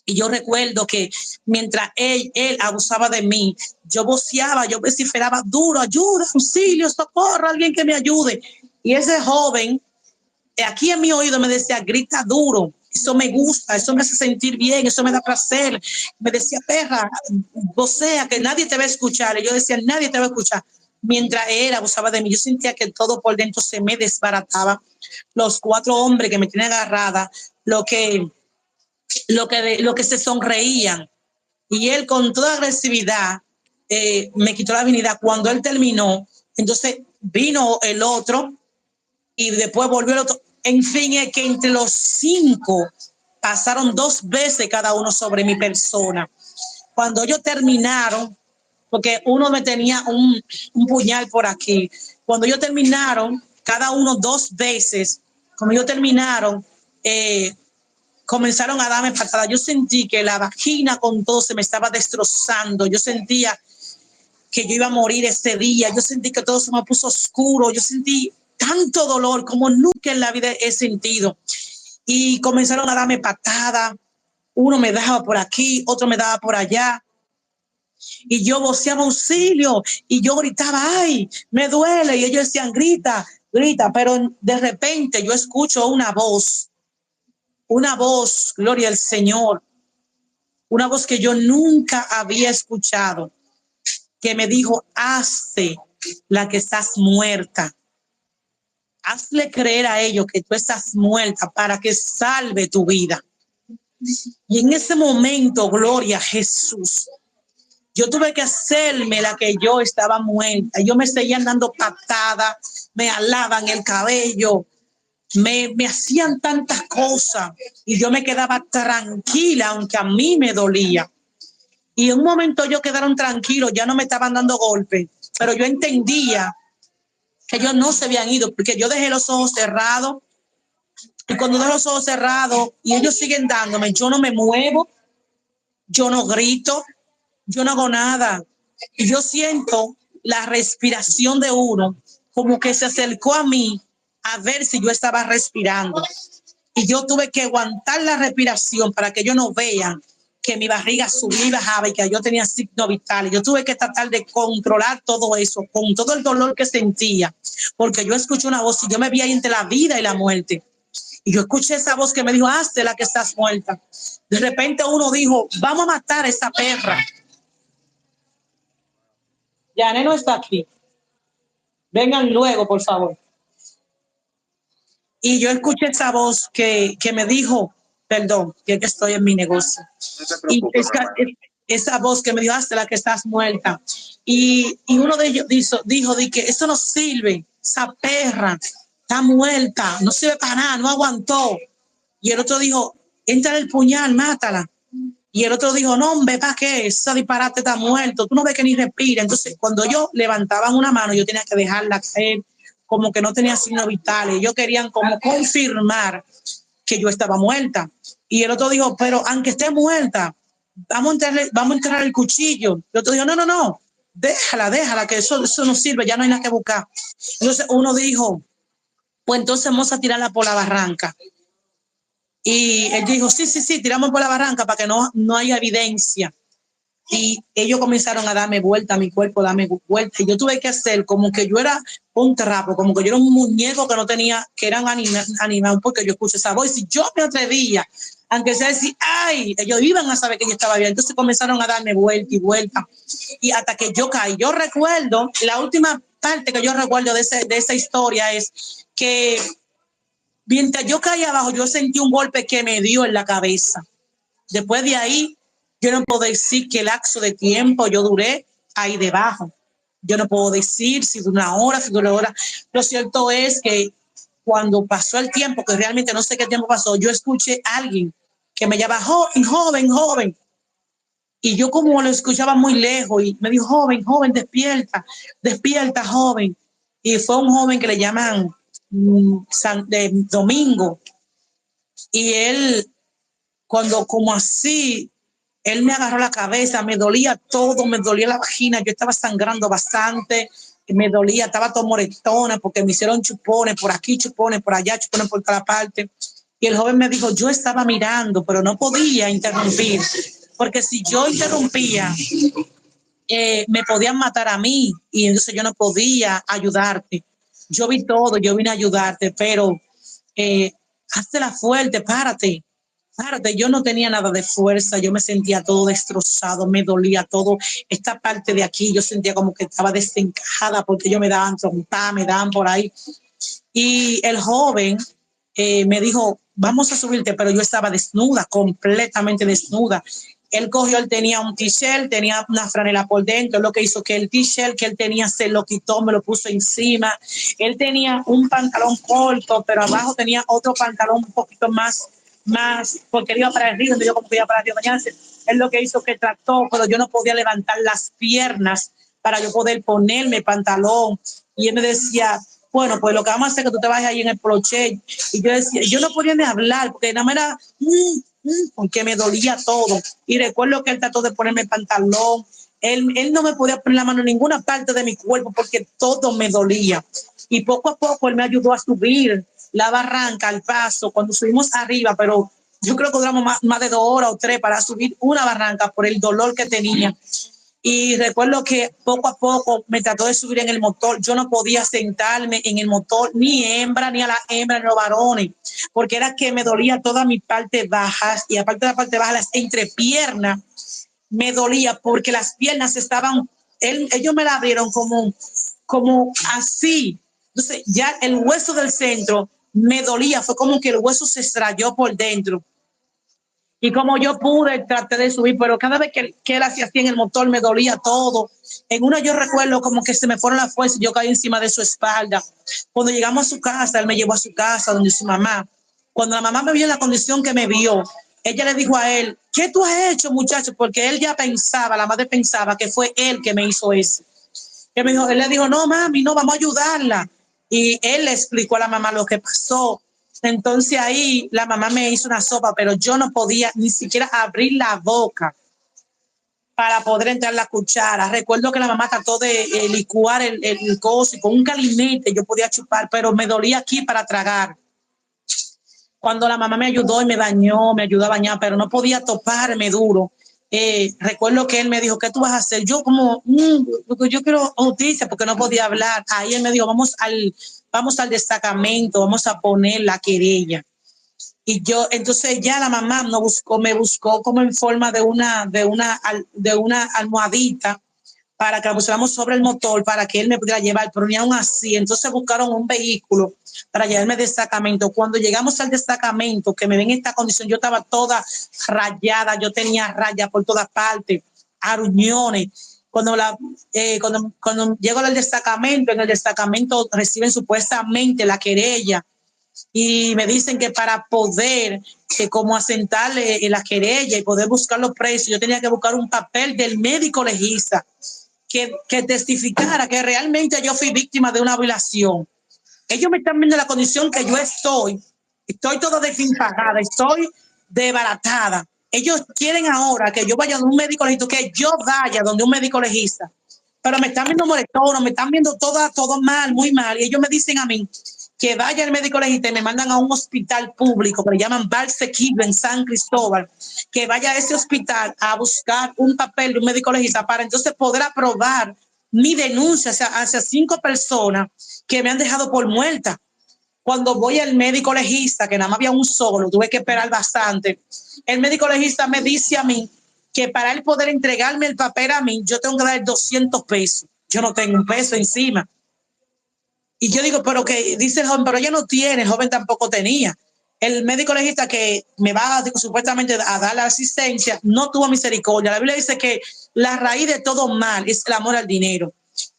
Y yo recuerdo que mientras él abusaba de mí, yo voceaba, yo vociferaba duro, ayuda, auxilio, socorro, alguien que me ayude. Y ese joven, aquí en mi oído me decía, grita duro, eso me gusta, eso me hace sentir bien, eso me da placer. Me decía, perra, vocea, que nadie te va a escuchar. Y yo decía, nadie te va a escuchar. Mientras él abusaba de mí, yo sentía que todo por dentro se me desbarataba. Los 4 hombres que me tienen agarrada, lo que se sonreían. Y él con toda agresividad me quitó la virginidad. Cuando él terminó, entonces vino el otro y después volvió el otro. En fin, es que entre los 5 pasaron 2 veces cada uno sobre mi persona. Cuando ellos terminaron, porque uno me tenía un puñal por aquí, cuando ellos terminaron, cada uno 2 veces, cuando ellos terminaron, comenzaron a darme patadas. Yo sentí que la vagina con todo se me estaba destrozando. Yo sentía que yo iba a morir ese día. Yo sentí que todo se me puso oscuro. Yo sentí tanto dolor como nunca en la vida he sentido. Y comenzaron a darme patadas. Uno me daba por aquí, otro me daba por allá. Y yo voceaba auxilio y yo gritaba, ay, me duele. Y ellos decían, grita, grita. Pero de repente yo escucho una voz, gloria al Señor, una voz que yo nunca había escuchado, que me dijo, hazte la que estás muerta. Hazle creer a ellos que tú estás muerta para que salve tu vida. Y en ese momento, gloria a Jesús, yo tuve que hacerme la que yo estaba muerta. Yo me seguían dando patadas, me alaban el cabello, me hacían tantas cosas y yo me quedaba tranquila, aunque a mí me dolía. Y en un momento ellos quedaron tranquilos, ya no me estaban dando golpes, pero yo entendía que ellos no se habían ido, porque yo dejé los ojos cerrados. Y cuando dejo los ojos cerrados y ellos siguen dándome, yo no me muevo, yo no grito, yo no hago nada. Y yo siento la respiración de uno como que se acercó a mí a ver si yo estaba respirando. Y yo tuve que aguantar la respiración para que ellos no vean que mi barriga subía y bajaba y que yo tenía signos vitales. Yo tuve que tratar de controlar todo eso con todo el dolor que sentía, porque yo escuché una voz y yo me vi ahí entre la vida y la muerte. Y yo escuché esa voz que me dijo, hazte la que estás muerta. De repente uno dijo, vamos a matar a esa perra. Yané no está aquí. Vengan luego, por favor. Y yo escuché esa voz que me dijo, perdón, que estoy en mi negocio. No te preocupes, esa voz que me dijo, hasta la que estás muerta. Y uno de ellos dijo que eso no sirve, esa perra está muerta, no sirve para nada, no aguantó. Y el otro dijo, entra el puñal, mátala. Y el otro dijo, no, hombre, ¿para qué? Esa disparate está muerto, tú no ves que ni respira. Entonces, cuando yo levantaban una mano, yo tenía que dejarla caer, como que no tenía signos vitales. Ellos querían como confirmar que yo estaba muerta. Y el otro dijo, pero aunque esté muerta, vamos a enterrar el cuchillo. El otro dijo, no, déjala, que eso no sirve, ya no hay nada que buscar. Entonces uno dijo, pues entonces vamos a tirarla por la barranca. Y él dijo, sí, tiramos por la barranca para que no haya evidencia. Y ellos comenzaron a darme vuelta a mi cuerpo, darme vuelta. Y yo tuve que hacer como que yo era un trapo, como que yo era un muñeco que no tenía, que eran animados, porque yo escuché esa voz. Y si yo me atrevía, aunque sea decir, ay, ellos iban a saber que yo estaba bien. Entonces comenzaron a darme vuelta y vuelta. Y hasta que yo caí. Yo recuerdo, la última parte que yo recuerdo de esa historia es que mientras yo caí abajo, yo sentí un golpe que me dio en la cabeza. Después de ahí, yo no puedo decir qué lapso de tiempo yo duré ahí debajo. Yo no puedo decir si duró una hora, si duró una hora. Lo cierto es que cuando pasó el tiempo, que realmente no sé qué tiempo pasó, yo escuché a alguien que me llamaba joven. Y yo como lo escuchaba muy lejos y me dijo, joven, despierta, joven. Y fue un joven que le llaman Domingo. Y él, cuando como así, él me agarró la cabeza, me dolía todo, me dolía la vagina, yo estaba sangrando bastante, me dolía, estaba todo moretona porque me hicieron chupones por aquí, chupones por allá, chupones por toda parte. Y el joven me dijo, yo estaba mirando, pero no podía interrumpir, porque si yo interrumpía, me podían matar a mí y entonces yo no podía ayudarte. Yo vi todo, yo vine a ayudarte, pero hazte fuerte, párate. Yo no tenía nada de fuerza, yo me sentía todo destrozado, me dolía todo. Esta parte de aquí yo sentía como que estaba desencajada porque yo me daban trompa, me daban por ahí. Y el joven me dijo, vamos a subirte, pero yo estaba desnuda, completamente desnuda. Él tenía un t-shirt, tenía una franela por dentro, lo que hizo que el t-shirt que él tenía se lo quitó, me lo puso encima. Él tenía un pantalón corto, pero abajo tenía otro pantalón un poquito más, porque él iba para el río, yo como que iba para el río bañarse. Él lo que hizo que trató, pero yo no podía levantar las piernas para yo poder ponerme pantalón. Y él me decía, bueno, pues lo que vamos a hacer es que tú te vayas ahí en el poloché. Y yo decía, yo no podía ni hablar, porque nada más era, porque me dolía todo. Y recuerdo que él trató de ponerme pantalón. Él no me podía poner la mano en ninguna parte de mi cuerpo porque todo me dolía. y poco a poco él me ayudó a subir la barranca al paso cuando subimos arriba, pero yo creo que duramos más de 2 horas o 3 para subir una barranca por el dolor que tenía. Y recuerdo que poco a poco me trató de subir en el motor. Yo no podía sentarme en el motor, ni hembra, ni a la hembra, ni a los varones, porque era que me dolía toda mi parte baja, y aparte de la parte baja, las entrepiernas, me dolía porque las piernas estaban, ellos me la abrieron como así. Entonces ya el hueso del centro me dolía, fue como que el hueso se estrelló por dentro. Y como yo pude, traté de subir, pero cada vez que él hacía así en el motor me dolía todo. En una yo recuerdo como que se me fueron las fuerzas y yo caí encima de su espalda. Cuando llegamos a su casa, él me llevó a su casa, donde su mamá. Cuando la mamá me vio en la condición que me vio, ella le dijo a él, ¿qué tú has hecho, muchacho? Porque él ya pensaba, la madre pensaba que fue él que me hizo eso. Él le dijo, no, mami, no, vamos a ayudarla. Y él le explicó a la mamá lo que pasó. Entonces ahí la mamá me hizo una sopa, pero yo no podía ni siquiera abrir la boca para poder entrar la cuchara. Recuerdo que la mamá trató de licuar el coso y con un calinete yo podía chupar, pero me dolía aquí para tragar. Cuando la mamá me ayudó y me bañó, me ayudó a bañar, pero no podía toparme duro. Recuerdo que él me dijo, ¿qué tú vas a hacer? Yo como, yo quiero justicia porque no podía hablar. Ahí él me dijo, vamos al destacamento, vamos a poner la querella. Y yo, entonces ya la mamá me buscó como en forma de una almohadita para que la pusiéramos sobre el motor para que él me pudiera llevar, pero ni aún así. Entonces buscaron un vehículo para llevarme al destacamento. Cuando llegamos al destacamento, que me ven en esta condición, yo estaba toda rayada, yo tenía rayas por todas partes, aruñones. Cuando llego al destacamento, en el destacamento reciben supuestamente la querella y me dicen que para poder como asentarle la querella y poder buscar los precios, yo tenía que buscar un papel del médico legista que testificara que realmente yo fui víctima de una violación. Ellos me están viendo la condición que yo estoy toda desinpagada, estoy desbaratada. Ellos quieren ahora que yo vaya a un médico legista, que yo vaya donde un médico legista, pero me están viendo moretono, me están viendo todo mal, muy mal, y ellos me dicen a mí que vaya al médico legista y me mandan a un hospital público que le llaman Barsequillo en San Cristóbal, que vaya a ese hospital a buscar un papel de un médico legista para entonces poder aprobar mi denuncia hacia 5 personas que me han dejado por muerta. Cuando voy al médico legista, que nada más había un solo, tuve que esperar bastante, el médico legista me dice a mí que para él poder entregarme el papel a mí, yo tengo que dar 200 pesos. Yo no tengo un peso encima. Y yo digo, pero que dice el joven, pero ella no tiene, el joven tampoco tenía. El médico legista que me va supuestamente a dar la asistencia no tuvo misericordia. La Biblia dice que la raíz de todo mal es el amor al dinero.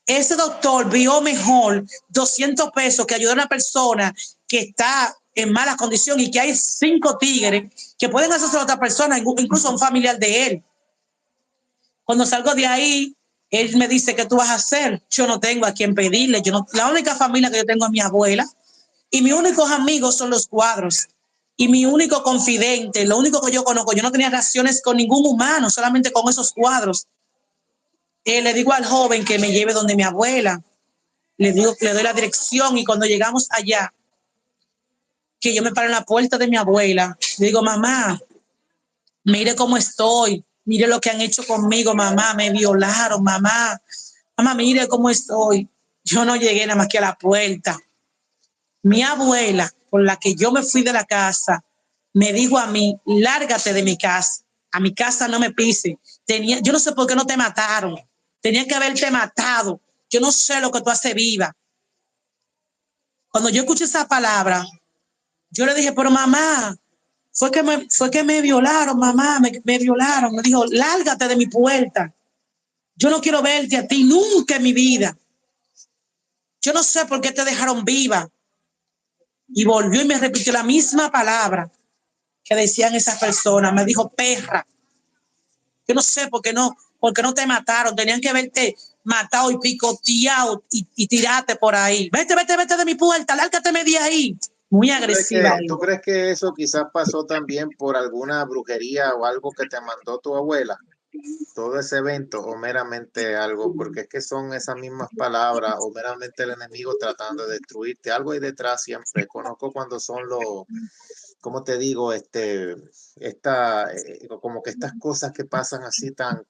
Ese doctor vio mejor 200 pesos que ayudar a una persona que está en malas condiciones y que hay 5 tigres que pueden hacerse a otra persona, incluso a un familiar de él. Cuando salgo de ahí, él me dice, ¿qué tú vas a hacer? Yo no tengo a quien pedirle. La única familia que yo tengo es mi abuela y mis únicos amigos son los cuadros. Y mi único confidente, lo único que yo conozco, yo no tenía relaciones con ningún humano, solamente con esos cuadros. Le digo al joven que me lleve donde mi abuela. Le doy la dirección y cuando llegamos allá, que yo me paro en la puerta de mi abuela, le digo, mamá, mire cómo estoy. Mire lo que han hecho conmigo, mamá, me violaron, mamá. Mamá, mire cómo estoy. Yo no llegué nada más que a la puerta. Mi abuela, con la que yo me fui de la casa, me dijo a mí, lárgate de mi casa. A mi casa no me pise. Yo no sé por qué no te mataron. Tenían que haberte matado. Yo no sé lo que tú haces viva. Cuando yo escuché esa palabra, yo le dije, pero mamá, fue que me violaron, mamá, me violaron. Me dijo, lárgate de mi puerta. Yo no quiero verte a ti nunca en mi vida. Yo no sé por qué te dejaron viva. Y volvió y me repitió la misma palabra que decían esas personas. Me dijo, perra. Yo no sé por qué no te mataron. Tenían que verte matado y picoteado y tirarte por ahí. Vete de mi puerta, lárgateme de ahí. Muy agresiva. ¿Tú crees que eso quizás pasó también por alguna brujería o algo que te mandó tu abuela? todo ese evento o meramente algo, porque es que son esas mismas palabras o meramente el enemigo tratando de destruirte. Algo hay detrás siempre. Conozco cuando son los, ¿cómo te digo? Como que estas cosas que pasan así tan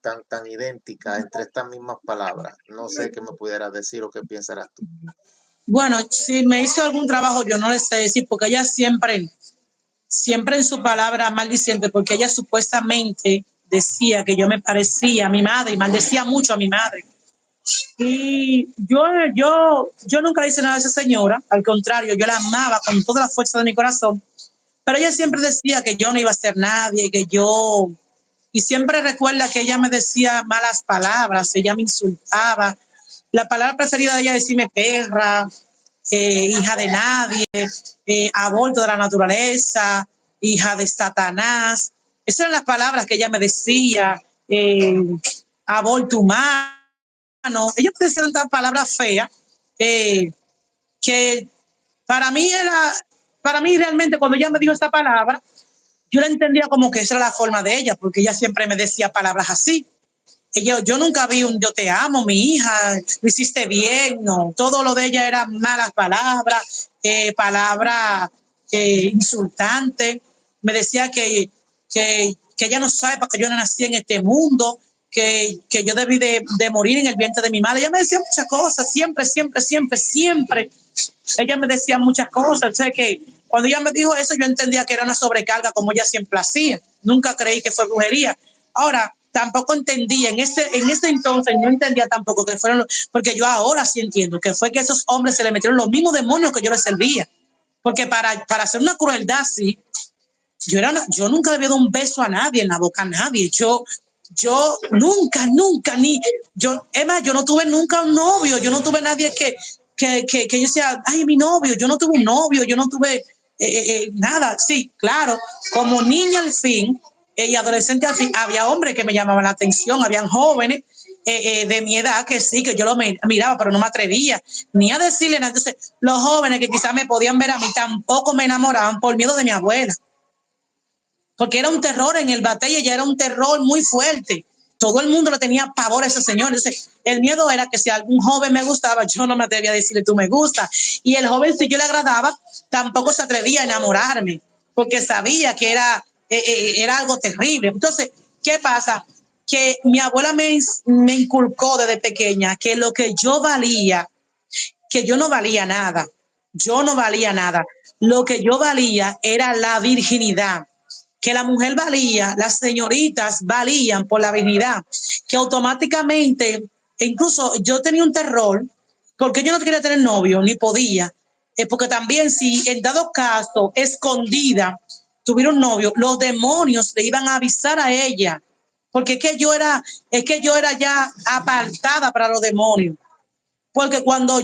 idénticas entre estas mismas palabras. No sé qué me pudieras decir o qué piensarás tú. Bueno, si me hizo algún trabajo, yo no le sé decir, porque ella siempre en su palabra maldiciente, porque ella supuestamente decía que yo me parecía a mi madre y maldecía mucho a mi madre. Y yo nunca le hice nada a esa señora, al contrario, yo la amaba con toda la fuerza de mi corazón, pero ella siempre decía que yo no iba a ser nadie, y siempre recuerda que ella me decía malas palabras, ella me insultaba. La palabra preferida de ella es decirme perra, hija de nadie, aborto de la naturaleza, hija de Satanás. Esas eran las palabras que ella me decía, aborto humano. Ella me decía tantas palabras feas que para mí para mí realmente cuando ella me dijo esta palabra, yo la entendía como que esa era la forma de ella, porque ella siempre me decía palabras así. Yo nunca vi un yo te amo, mi hija, lo hiciste bien, no. Todo lo de ella eran malas palabras, palabras insultantes. Me decía que ella no sabe para qué yo no nací en este mundo, que yo debí de morir en el vientre de mi madre. Ella me decía muchas cosas, siempre, siempre, siempre, siempre. Ella me decía muchas cosas. O sea que cuando ella me dijo eso, yo entendía que era una sobrecarga como ella siempre hacía. Nunca creí que fue brujería. Ahora, tampoco entendía, en ese entonces no entendía tampoco que fueron, porque yo ahora sí entiendo que fue que esos hombres se le metieron los mismos demonios que yo les servía. Porque para hacer una crueldad así, yo nunca le había dado un beso a nadie, en la boca a nadie. Yo nunca, nunca, yo no tuve nunca un novio, yo no tuve nadie que yo decía, ay, mi novio, yo no tuve un novio, yo no tuve nada. Sí, claro, como niña al fin y adolescente al fin, había hombres que me llamaban la atención, habían jóvenes de mi edad que sí, que yo lo miraba, pero no me atrevía ni a decirle nada. Entonces, los jóvenes que quizás me podían ver a mí tampoco me enamoraban por miedo de mi abuela, porque era un terror en el batalla, ya era un terror muy fuerte. Todo el mundo le tenía pavor a ese señor. Entonces, el miedo era que si algún joven me gustaba, yo no me atrevía a decirle tú me gusta. Y el joven, si yo le agradaba, tampoco se atrevía a enamorarme, porque sabía que era algo terrible. Entonces, ¿qué pasa? Que mi abuela me inculcó desde pequeña que lo que yo valía, que yo no valía nada. Yo no valía nada. Lo que yo valía era la virginidad, que la mujer valía, las señoritas valían por la virginidad, que automáticamente, incluso yo tenía un terror, porque yo no quería tener novio, ni podía, porque también si en dado caso, escondida, tuviera un novio, los demonios le iban a avisar a ella, porque es que yo era ya apartada para los demonios, porque cuando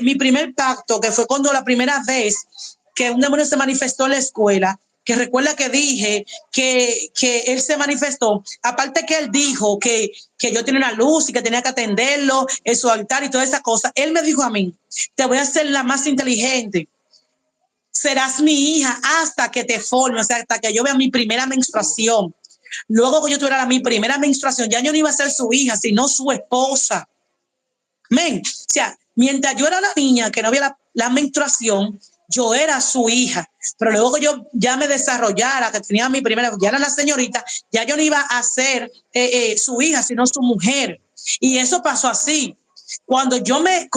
mi primer pacto, que fue cuando la primera vez que un demonio se manifestó en la escuela, que recuerda que dije que él se manifestó, aparte que él dijo que yo tenía una luz y que tenía que atenderlo en su altar y toda esa cosa, él me dijo a mí, te voy a hacer la más inteligente, serás mi hija hasta que te forme, o sea, hasta que yo vea mi primera menstruación. Luego que yo tuviera mi primera menstruación, ya yo no iba a ser su hija, sino su esposa. Men, o sea, mientras yo era la niña que no había la menstruación, yo era su hija, pero luego que yo ya me desarrollara, que tenía mi primera, ya era la señorita, ya yo no iba a ser su hija, sino su mujer. Y eso pasó así. Cuando yo me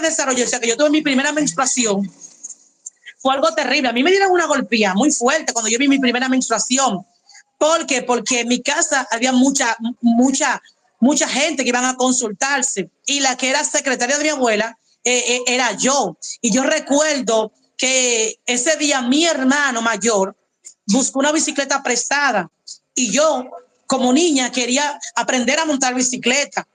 desarrollé, o sea, que yo tuve mi primera menstruación, fue algo terrible. A mí me dieron una golpía muy fuerte cuando yo vi mi primera menstruación. ¿Por qué? Porque en mi casa había mucha gente que iban a consultarse y la que era secretaria de mi abuela era yo. Y yo recuerdo que ese día mi hermano mayor buscó una bicicleta prestada y yo como niña quería aprender a montar bicicleta.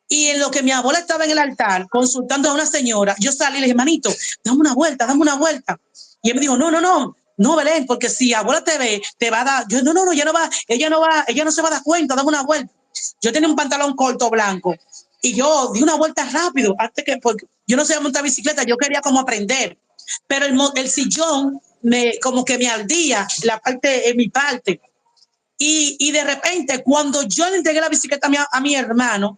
Y en lo que mi abuela estaba en el altar consultando a una señora, yo salí y le dije, manito, dame una vuelta, dame una vuelta. Y él me dijo, no, Belén, porque si abuela te ve, te va a dar. Yo, no, ella no se va a dar cuenta, dame una vuelta. Yo tenía un pantalón corto blanco y yo di una vuelta rápido, porque yo no sabía montar bicicleta, yo quería como aprender. Pero el sillón como que me ardía, en mi parte. Y de repente, cuando yo le entregué la bicicleta a mi hermano,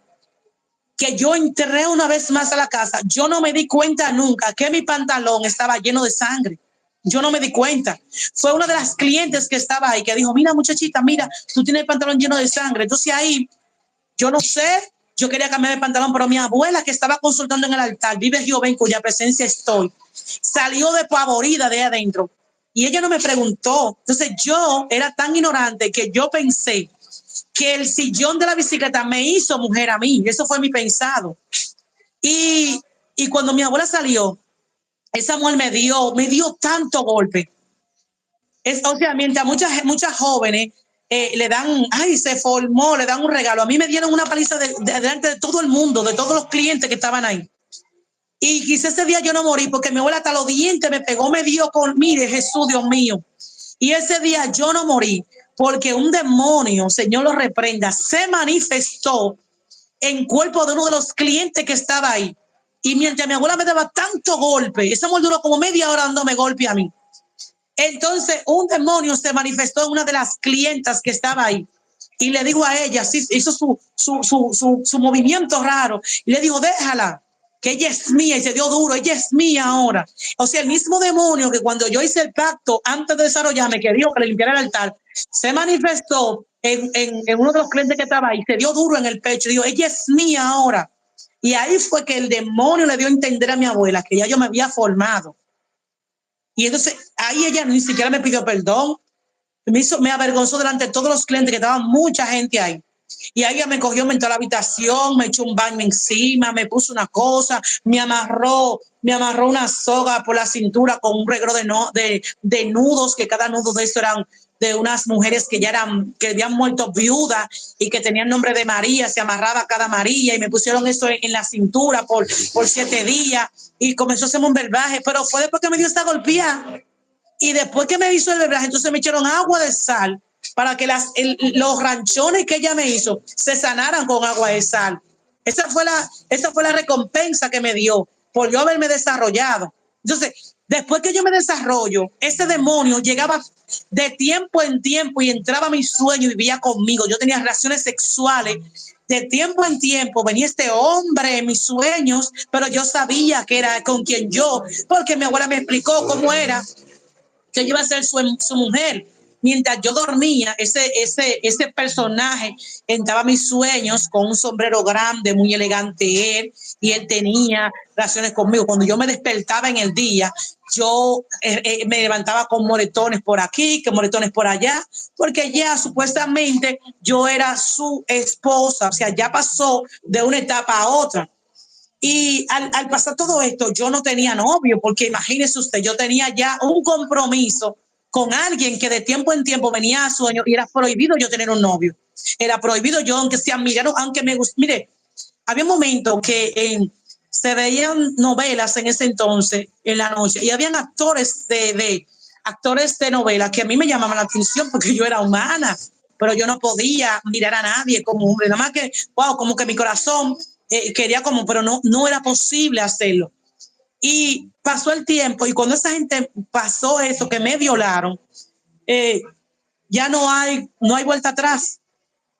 que yo entré una vez más a la casa, yo no me di cuenta nunca que mi pantalón estaba lleno de sangre. Yo no me di cuenta. Fue una de las clientes que estaba ahí que dijo, mira muchachita, mira, tú tienes el pantalón lleno de sangre. Entonces ahí, yo no sé, yo quería cambiar el pantalón, pero mi abuela que estaba consultando en el altar, vive Jehová en cuya presencia estoy, salió despavorida de adentro y ella no me preguntó. Entonces yo era tan ignorante que yo pensé que el sillón de la bicicleta me hizo mujer a mí. Eso fue mi pensado. Y cuando mi abuela salió, esa mujer me dio tanto golpe. O sea, mientras muchas jóvenes le dan, ay, se formó, le dan un regalo. A mí me dieron una paliza delante de todo el mundo, de todos los clientes que estaban ahí. Y quizás ese día yo no morí porque mi abuela hasta los dientes me pegó, me dio con, mire, Jesús, Dios mío. Y ese día yo no morí porque un demonio, Señor lo reprenda, se manifestó en cuerpo de uno de los clientes que estaba ahí. Y mientras mi abuela me daba tanto golpe, esa mujer duró como media hora dándome golpe a mí. Entonces un demonio se manifestó en una de las clientas que estaba ahí y le dijo a ella, sí, hizo su movimiento raro y le dijo, déjala, que ella es mía, y se dio duro, ella es mía ahora. O sea, el mismo demonio que cuando yo hice el pacto antes de desarrollarme, que dijo que le limpiara el altar, se manifestó en uno de los clientes que estaba ahí, se dio duro en el pecho, dijo, ella es mía ahora. Y ahí fue que el demonio le dio a entender a mi abuela que ya yo me había formado. Y entonces ahí ella ni siquiera me pidió perdón, me avergonzó delante de todos los clientes, que estaba mucha gente ahí. Y ahí ella me cogió, me entró a la habitación, me echó un baño encima, me puso una cosa, me amarró una soga por la cintura con un reguero de nudos, que cada nudo de eso eran de unas mujeres que habían muerto viudas y que tenían nombre de María, se amarraba cada María y me pusieron eso en la cintura por 7 días y comenzó a hacerme un verbaje, pero fue después que me dio esta golpeada. Y después que me hizo el verbaje, entonces me echaron agua de sal para que los ranchones que ella me hizo se sanaran con agua de sal. Esa fue la recompensa que me dio por yo haberme desarrollado. Entonces, después que yo me desarrollo, ese demonio llegaba de tiempo en tiempo y entraba a mi sueño y vivía conmigo. Yo tenía relaciones sexuales. De tiempo en tiempo venía este hombre en mis sueños, pero yo sabía que era con quien porque mi abuela me explicó cómo era, que yo iba a ser su mujer. Mientras yo dormía, ese personaje entraba a mis sueños con un sombrero grande, muy elegante él, y él tenía relaciones conmigo. Cuando yo me despertaba en el día, yo me levantaba con moretones por aquí, que moretones por allá, porque ya supuestamente yo era su esposa, o sea, ya pasó de una etapa a otra. Y al pasar todo esto, yo no tenía novio, porque imagínese usted, yo tenía ya un compromiso con alguien que de tiempo en tiempo venía a sueño y era prohibido yo tener un novio. Era prohibido yo, aunque sea amigo, aunque me guste. Mire, había un momento que se veían novelas en ese entonces, en la noche, y habían actores de novelas que a mí me llamaban la atención porque yo era humana, pero yo no podía mirar a nadie como hombre, nada más que, wow, como que mi corazón quería como, pero no era posible hacerlo. Y pasó el tiempo y cuando esa gente pasó eso, que me violaron, ya no hay vuelta atrás.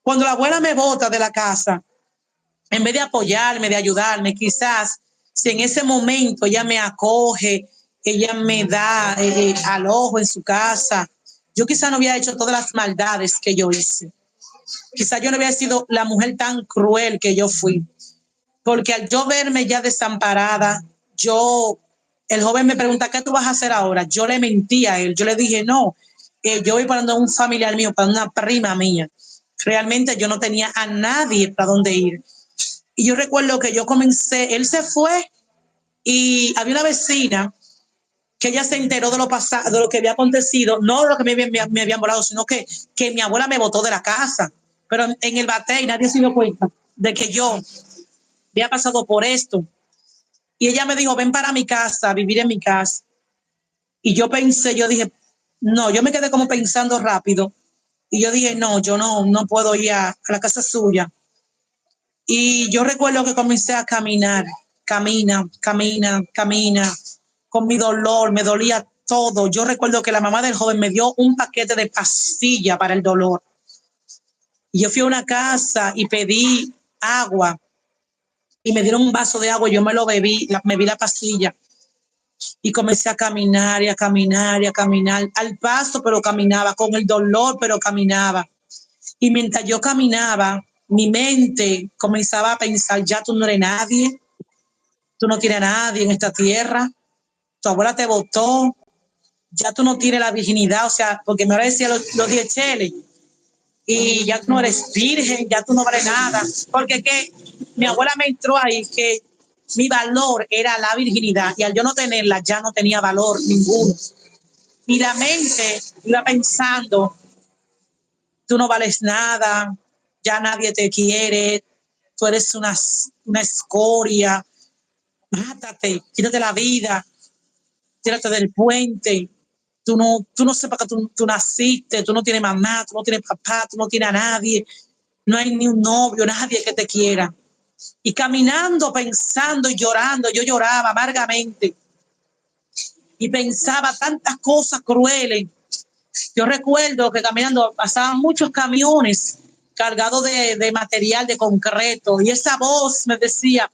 Cuando la abuela me bota de la casa, en vez de apoyarme, de ayudarme, quizás si en ese momento ella me acoge, ella me da alojo en su casa, yo quizás no hubiera hecho todas las maldades que yo hice. Quizás yo no hubiera sido la mujer tan cruel que yo fui. Porque al yo verme ya desamparada, el joven me pregunta, ¿qué tú vas a hacer ahora? Yo le mentí a él, yo le dije, no, yo voy para un familiar mío, para una prima mía. Realmente yo no tenía a nadie para dónde ir. Y yo recuerdo que yo comencé, él se fue y había una vecina que ella se enteró de lo que había acontecido, no de lo que me habían volado, sino que mi abuela me botó de la casa. Pero en el batey nadie se dio cuenta de que yo había pasado por esto. Y ella me dijo, ven para mi casa, a vivir en mi casa. Y yo dije, no, yo me quedé como pensando rápido. Y yo dije, no, yo no puedo ir a la casa suya. Y yo recuerdo que comencé a caminar, camina, con mi dolor, me dolía todo. Yo recuerdo que la mamá del joven me dio un paquete de pastillas para el dolor. Y yo fui a una casa y pedí agua y me dieron un vaso de agua y yo me lo bebí, me vi la pastilla y comencé a caminar y a caminar y a caminar al paso, pero caminaba con el dolor, pero caminaba. Y mientras yo caminaba, mi mente comenzaba a pensar, ya tú no eres nadie, tú no tienes a nadie en esta tierra, tu abuela te botó, ya tú no tienes la virginidad, o sea, porque me decía los 10 cheles, y ya tú no eres virgen, ya tú no vales nada, porque que mi abuela me entró ahí que mi valor era la virginidad y al yo no tenerla ya no tenía valor ninguno. Y la mente iba pensando, tú no vales nada, ya nadie te quiere, tú eres una escoria, mátate, quítate la vida, tírate del puente, tú no sepas que tú naciste, tú no tienes mamá, tú no tienes papá, tú no tienes a nadie, no hay ni un novio, nadie que te quiera. Y caminando, pensando y llorando, yo lloraba amargamente y pensaba tantas cosas crueles. Yo recuerdo que caminando pasaban muchos camiones cargados de material de concreto y esa voz me decía,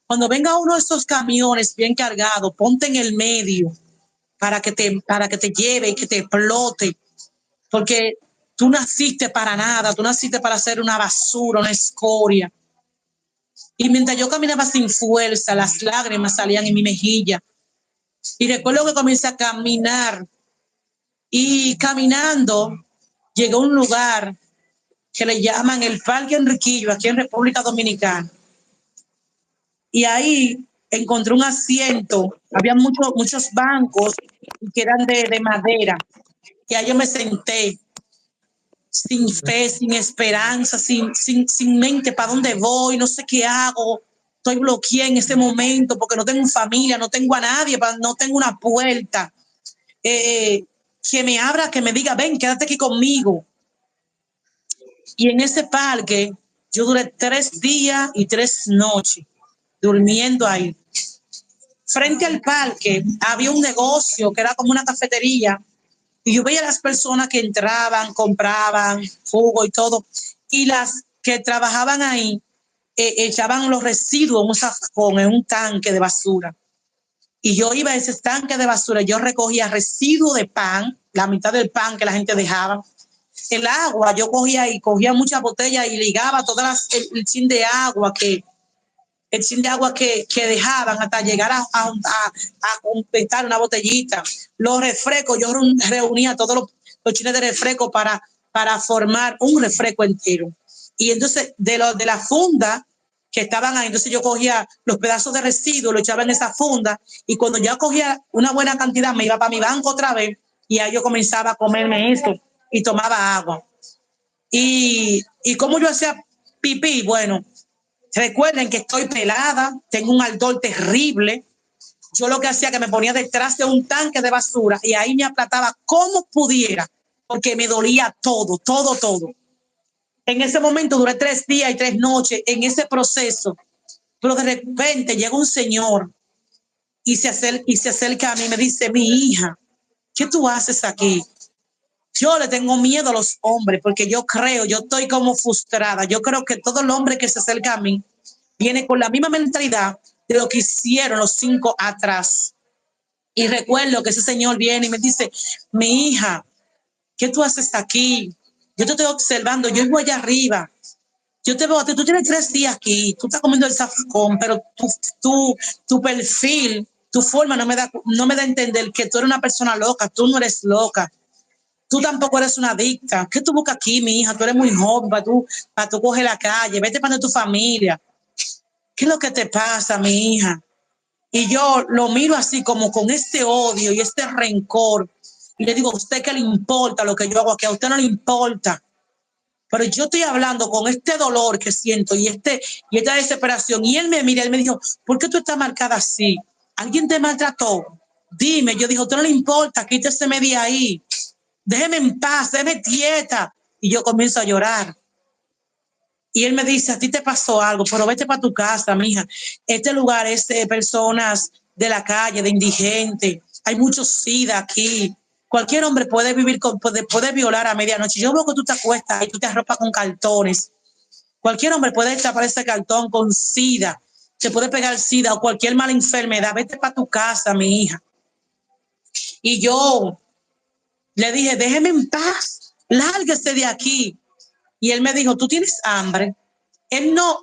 cuando venga uno de esos camiones bien cargado, ponte en el medio para que te lleve y que te explote, porque tú naciste para nada, tú naciste para ser una basura, una escoria. Y mientras yo caminaba sin fuerza, las lágrimas salían en mi mejilla. Y recuerdo que comencé a caminar y caminando llegué a un lugar que le llaman el Parque Enriquillo, aquí en República Dominicana. Y ahí encontré un asiento, había muchos bancos que eran de madera. Y ahí yo me senté sin fe, sin esperanza, sin mente para dónde voy, no sé qué hago. Estoy bloqueada en ese momento porque no tengo familia, no tengo a nadie, no tengo una puerta que me abra, que me diga, ven, quédate aquí conmigo. Y en ese parque yo duré 3 días y 3 noches durmiendo ahí. Frente al parque había un negocio que era como una cafetería y yo veía a las personas que entraban, compraban jugo y todo, y las que trabajaban ahí echaban los residuos en un zafacón, en un tanque de basura. Y yo iba a ese tanque de basura, yo recogía residuos de pan, la mitad del pan que la gente dejaba. El agua, yo cogía muchas botellas y ligaba todas el chin de agua que dejaban hasta llegar a completar una botellita. Los refrescos, yo reunía todos los chines de refresco para formar un refresco entero. Y entonces de la funda que estaban ahí, entonces yo cogía los pedazos de residuos, lo echaba en esa funda y cuando ya cogía una buena cantidad me iba para mi banco otra vez y ahí yo comenzaba a comerme esto y tomaba agua. Y como yo hacía pipí, bueno, recuerden que estoy pelada, tengo un ardor terrible. Yo lo que hacía que me ponía detrás de un tanque de basura y ahí me aplataba como pudiera, porque me dolía todo. En ese momento duré 3 días y 3 noches en ese proceso, pero de repente llega un señor y se acerca a mí y me dice, mi hija, ¿qué tú haces aquí? Yo le tengo miedo a los hombres porque yo estoy como frustrada. Yo creo que todo el hombre que se acerca a mí viene con la misma mentalidad de lo que hicieron los 5 atrás. Y recuerdo que ese señor viene y me dice, mi hija, ¿qué tú haces aquí? Yo te estoy observando, yo vivo allá arriba. Yo te veo a ti, tú tienes 3 días aquí, tú estás comiendo el zafacón, pero tu perfil, tu forma no me da a entender que tú eres una persona loca, tú no eres loca. Tú tampoco eres una adicta. ¿Qué tú buscas aquí, mi hija? Tú eres muy joven para tú coger la calle. Vete para tu familia. ¿Qué es lo que te pasa, mi hija? Y yo lo miro así como con este odio y este rencor. Y le digo, ¿a usted qué le importa lo que yo hago aquí? A usted no le importa. Pero yo estoy hablando con este dolor que siento y esta desesperación. Y él me mira, él me dijo, ¿por qué tú estás marcada así? ¿Alguien te maltrató? Dime. Yo dije, a usted no le importa, quíteseme de ahí. Déjeme en paz, déjeme quieta. Y yo comienzo a llorar. Y él me dice, a ti te pasó algo, pero vete para tu casa, mija. Este lugar es de personas de la calle, de indigentes. Hay muchos SIDA aquí. Cualquier hombre puede vivir puede violar a medianoche. Yo veo que tú te acuestas y tú te arropas con cartones. Cualquier hombre puede tapar ese cartón con sida, se puede pegar sida o cualquier mala enfermedad. Vete para tu casa, mi hija. Y yo le dije, déjeme en paz, lárguese de aquí. Y él me dijo, ¿tú tienes hambre? Él no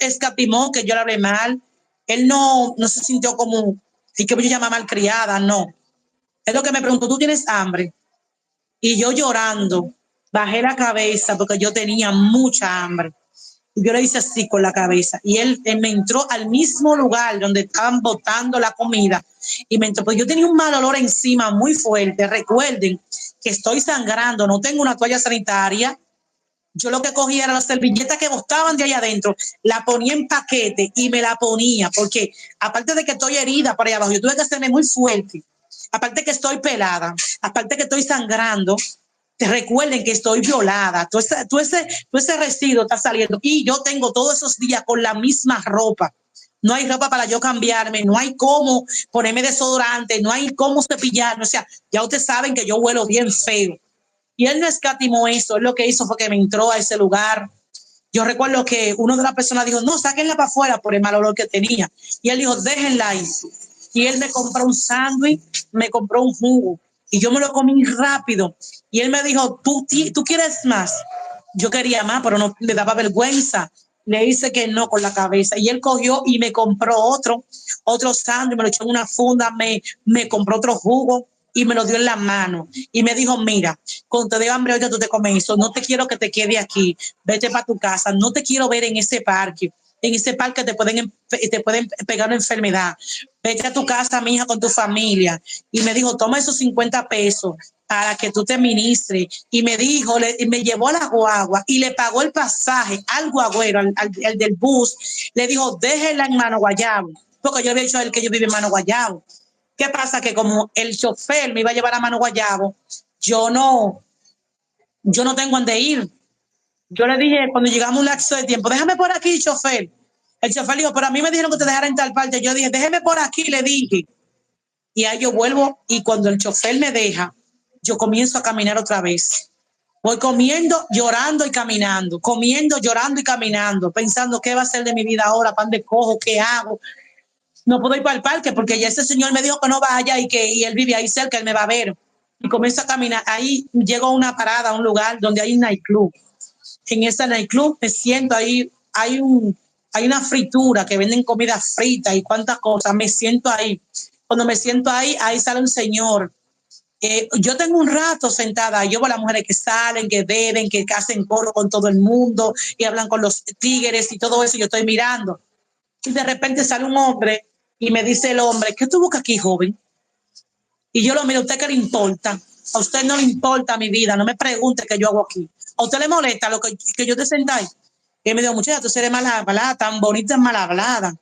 escatimó que yo le hablé mal. Él no se sintió como, y que yo llama malcriada, no. Es lo que me preguntó, ¿tú tienes hambre? Y yo llorando, bajé la cabeza porque yo tenía mucha hambre. Y yo le hice así con la cabeza. Y él me entró al mismo lugar donde estaban botando la comida. Y me entró, pues yo tenía un mal olor encima muy fuerte. Recuerden que estoy sangrando, no tengo una toalla sanitaria. Yo lo que cogía era la servilleta que botaban de allá adentro, la ponía en paquete y me la ponía, porque aparte de que estoy herida por allá abajo, yo tuve que hacerme muy fuerte. Aparte que estoy pelada, aparte que estoy sangrando, te recuerden que estoy violada, todo ese residuo está saliendo y yo tengo todos esos días con la misma ropa. No hay ropa para yo cambiarme, no hay cómo ponerme desodorante, no hay cómo cepillarme. O sea, ya ustedes saben que yo huelo bien feo. Y él no escatimó eso, él lo que hizo fue que me entró a ese lugar. Yo recuerdo que una de las personas dijo, no, sáquenla para afuera por el mal olor que tenía. Y él dijo, déjenla ahí. Y él me compró un sándwich, me compró un jugo. Y yo me lo comí rápido. Y él me dijo, ¿tú quieres más? Yo quería más, pero no le daba vergüenza. Le hice que no con la cabeza. Y él cogió y me compró otro sándwich, me lo echó en una funda, me compró otro jugo y me lo dio en la mano. Y me dijo, mira, cuando te dé hambre, ahorita tú te comes eso. No te quiero que te quede aquí. Vete para tu casa. No te quiero ver en ese parque. En ese parque te pueden pegar una enfermedad. Vete a tu casa, mi hija, con tu familia. Y me dijo, toma esos 50 pesos para que tú te ministres. Y me dijo, me llevó a la guagua y le pagó el pasaje al guagüero, al del bus. Le dijo, déjela en Mano Guayabo. Porque yo había dicho a él que yo vivo en Mano Guayabo. ¿Qué pasa? Que como el chofer me iba a llevar a Mano Guayabo, yo no tengo dónde ir. Yo le dije, cuando llegamos a un lapso de tiempo, déjame por aquí, chofer. El chofer dijo, pero a mí me dijeron que te dejara en tal parte. Yo dije, déjeme por aquí, le dije. Y ahí yo vuelvo y cuando el chofer me deja, yo comienzo a caminar otra vez. Voy comiendo, llorando y caminando, comiendo, llorando y caminando, pensando qué va a ser de mi vida ahora, pan de cojo, qué hago. No puedo ir para el parque porque ya ese señor me dijo que no vaya y él vive ahí cerca, él me va a ver. Y comienzo a caminar. Ahí llego a una parada, a un lugar donde hay un nightclub. En ese nightclub me siento ahí, hay una fritura que venden comida frita y cuántas cosas. Me siento ahí. Cuando me siento ahí sale un señor. Yo tengo un rato sentada, yo veo a las mujeres que salen, que beben, que hacen coro con todo el mundo y hablan con los tigres y todo eso, yo estoy mirando. Y de repente sale un hombre y me dice el hombre, ¿qué tú buscas aquí, joven? Y yo lo miro, ¿a usted qué le importa? A usted no le importa mi vida, no me pregunte qué yo hago aquí. ¿A usted le molesta lo que yo te senté ahí? Y él me dijo, muchacha, tú eres mal hablada, tan bonita, mal hablada.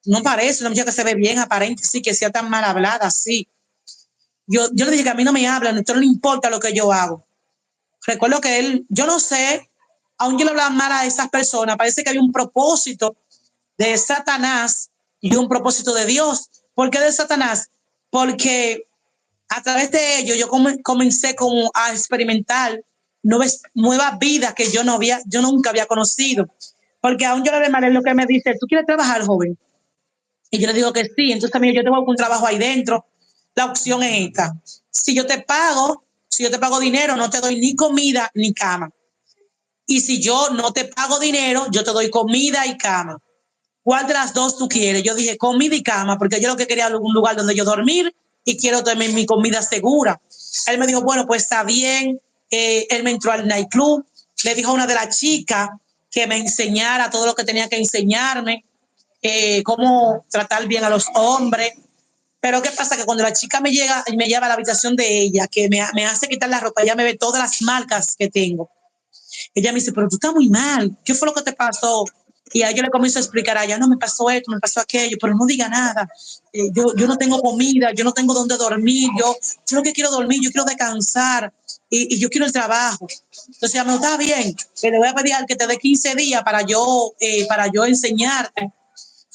No parece una muchacha que se ve bien aparente, sí, que sea tan mal hablada, sí. Yo le dije que a mí no me hablan, a usted no le importa lo que yo hago. Recuerdo que él, yo no sé, aún yo le hablaba mal a esas personas, parece que hay un propósito de Satanás y un propósito de Dios. ¿Por qué de Satanás? Porque a través de ello yo comencé como a experimentar nuevas vidas que yo nunca había conocido. Porque aún yo le mal es lo que me dice, ¿tú quieres trabajar, joven? Y yo le digo que sí. Entonces también yo tengo algún trabajo ahí dentro. La opción es esta. Si yo te pago dinero, no te doy ni comida ni cama. Y si yo no te pago dinero, yo te doy comida y cama. ¿Cuál de las dos tú quieres? Yo dije comida y cama, porque yo lo que quería era un lugar donde yo dormir y quiero tener mi comida segura. Él me dijo, bueno, pues está bien. Él me entró al nightclub, le dijo a una de las chicas que me enseñara todo lo que tenía que enseñarme, cómo tratar bien a los hombres. Pero ¿qué pasa? Que cuando la chica me lleva a la habitación de ella, que me hace quitar la ropa, ella me ve todas las marcas que tengo. Ella me dice, pero tú estás muy mal, ¿qué fue lo que te pasó? Y a ella le comienzo a explicar a ella, no, me pasó esto, me pasó aquello, pero no diga nada. Yo no tengo comida, yo no tengo dónde dormir, yo lo que quiero dormir, yo quiero descansar y yo quiero el trabajo. Entonces ella me dijo, está bien, que le voy a pedir al que te dé 15 días para yo enseñarte.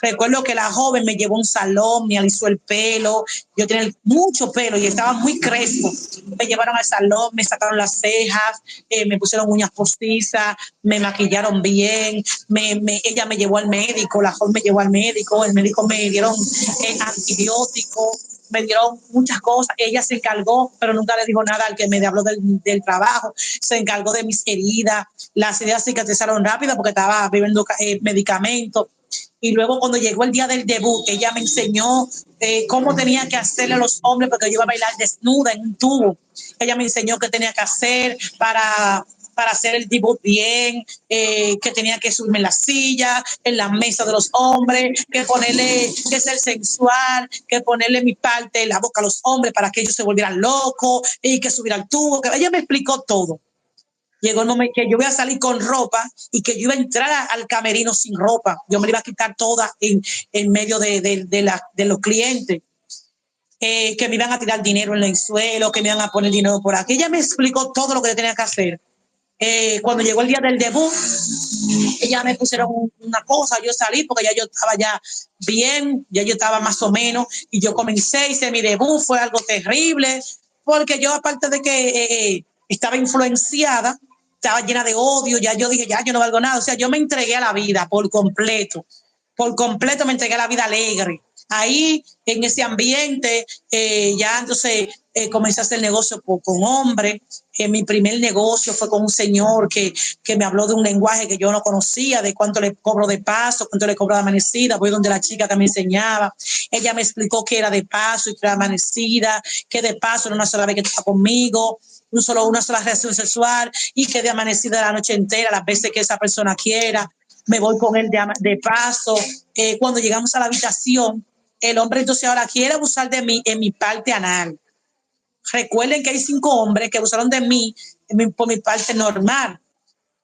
Recuerdo que la joven me llevó a un salón, me alisó el pelo, yo tenía mucho pelo y estaba muy crespo. Me llevaron al salón, me sacaron las cejas, me pusieron uñas postizas, me maquillaron bien, ella me llevó al médico, la joven me llevó al médico, el médico me dieron antibióticos, me dieron muchas cosas. Ella se encargó, pero nunca le dijo nada al que me habló del trabajo. Se encargó de mis heridas. Las heridas cicatrizaron rápido porque estaba bebiendo medicamentos. Y luego cuando llegó el día del debut, ella me enseñó cómo tenía que hacerle a los hombres, porque yo iba a bailar desnuda en un tubo. Ella me enseñó qué tenía que hacer para hacer el debut bien, que tenía que subirme en la silla, en la mesa de los hombres, que ponerle, que ser sensual, que ponerle mi parte en la boca a los hombres para que ellos se volvieran locos y que subir al tubo. Que ella me explicó todo. Llegó el momento que yo voy a salir con ropa y que yo iba a entrar al camerino sin ropa. Yo me la iba a quitar toda en medio de los clientes. Que me iban a tirar dinero en el suelo, que me iban a poner dinero por aquí. Ella me explicó todo lo que yo tenía que hacer. Cuando llegó el día del debut, ella me pusieron una cosa, yo salí porque ya yo estaba ya bien, ya yo estaba más o menos, y yo comencé, hice mi debut, fue algo terrible, porque yo aparte de que estaba influenciada, estaba llena de odio, ya yo dije, ya yo no valgo nada, o sea, yo me entregué a la vida por completo me entregué a la vida alegre. Ahí, en ese ambiente, ya entonces comencé a hacer negocio con hombres. Mi primer negocio fue con un señor que me habló de un lenguaje que yo no conocía, de cuánto le cobro de paso, cuánto le cobro de amanecida. Voy donde la chica que me enseñaba. Ella me explicó que era de paso y que era amanecida, que de paso era una sola vez que estaba conmigo, una sola relación sexual, y que de amanecida la noche entera, las veces que esa persona quiera. Me voy con él de paso. Cuando llegamos a la habitación, el hombre entonces ahora quiere abusar de mí en mi parte anal. Recuerden que hay 5 hombres que abusaron de mí por mi parte normal,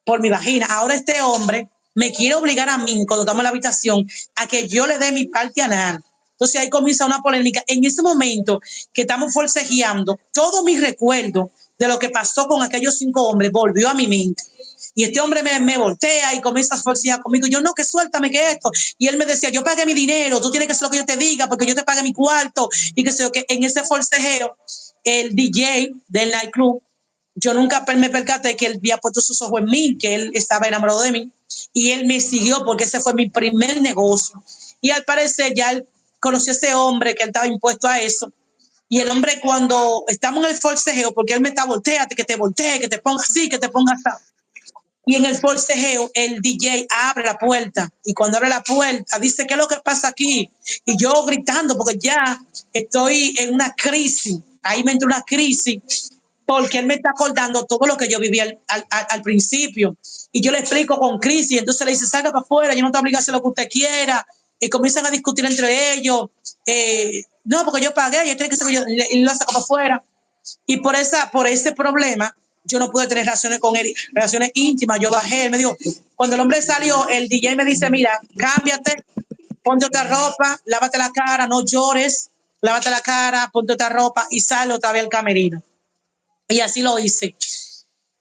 por mi vagina. Ahora este hombre me quiere obligar a mí, cuando estamos en la habitación, a que yo le dé mi parte anal. Entonces ahí comienza una polémica. En ese momento que estamos forcejeando, todo mi recuerdo de lo que pasó con aquellos 5 hombres volvió a mi mente. Y este hombre me voltea y comienza a forcejear conmigo. Yo, no, que suéltame, que esto. Y él me decía, yo pagué mi dinero, tú tienes que hacer lo que yo te diga porque yo te pagué mi cuarto. Y que sé yo, que en ese forcejeo, el DJ del nightclub, yo nunca me percaté que él había puesto sus ojos en mí, que él estaba enamorado de mí. Y él me siguió porque ese fue mi primer negocio. Y al parecer ya él conoció a ese hombre que él estaba impuesto a eso. Y el hombre, cuando estamos en el forcejeo, porque él me está volteate, que te voltee, que te ponga así, que te ponga así. Y en el forcejeo, el DJ abre la puerta. Y cuando abre la puerta, dice, ¿qué es lo que pasa aquí? Y yo gritando, porque ya estoy en una crisis. Ahí me entró una crisis, porque él me está acordando todo lo que yo viví al principio. Y yo le explico con crisis. Entonces le dice, salga para afuera, yo no te obligo a hacer lo que usted quiera. Y comienzan a discutir entre ellos. No, porque yo pagué, y tiene que ser yo. Y lo saco para afuera. Y por ese problema, yo no pude tener relaciones con él, relaciones íntimas. Yo bajé, él me dijo, cuando el hombre salió, el DJ me dice, mira, cámbiate, ponte otra ropa, lávate la cara, no llores, lávate la cara, ponte otra ropa y sale otra vez al camerino. Y así lo hice.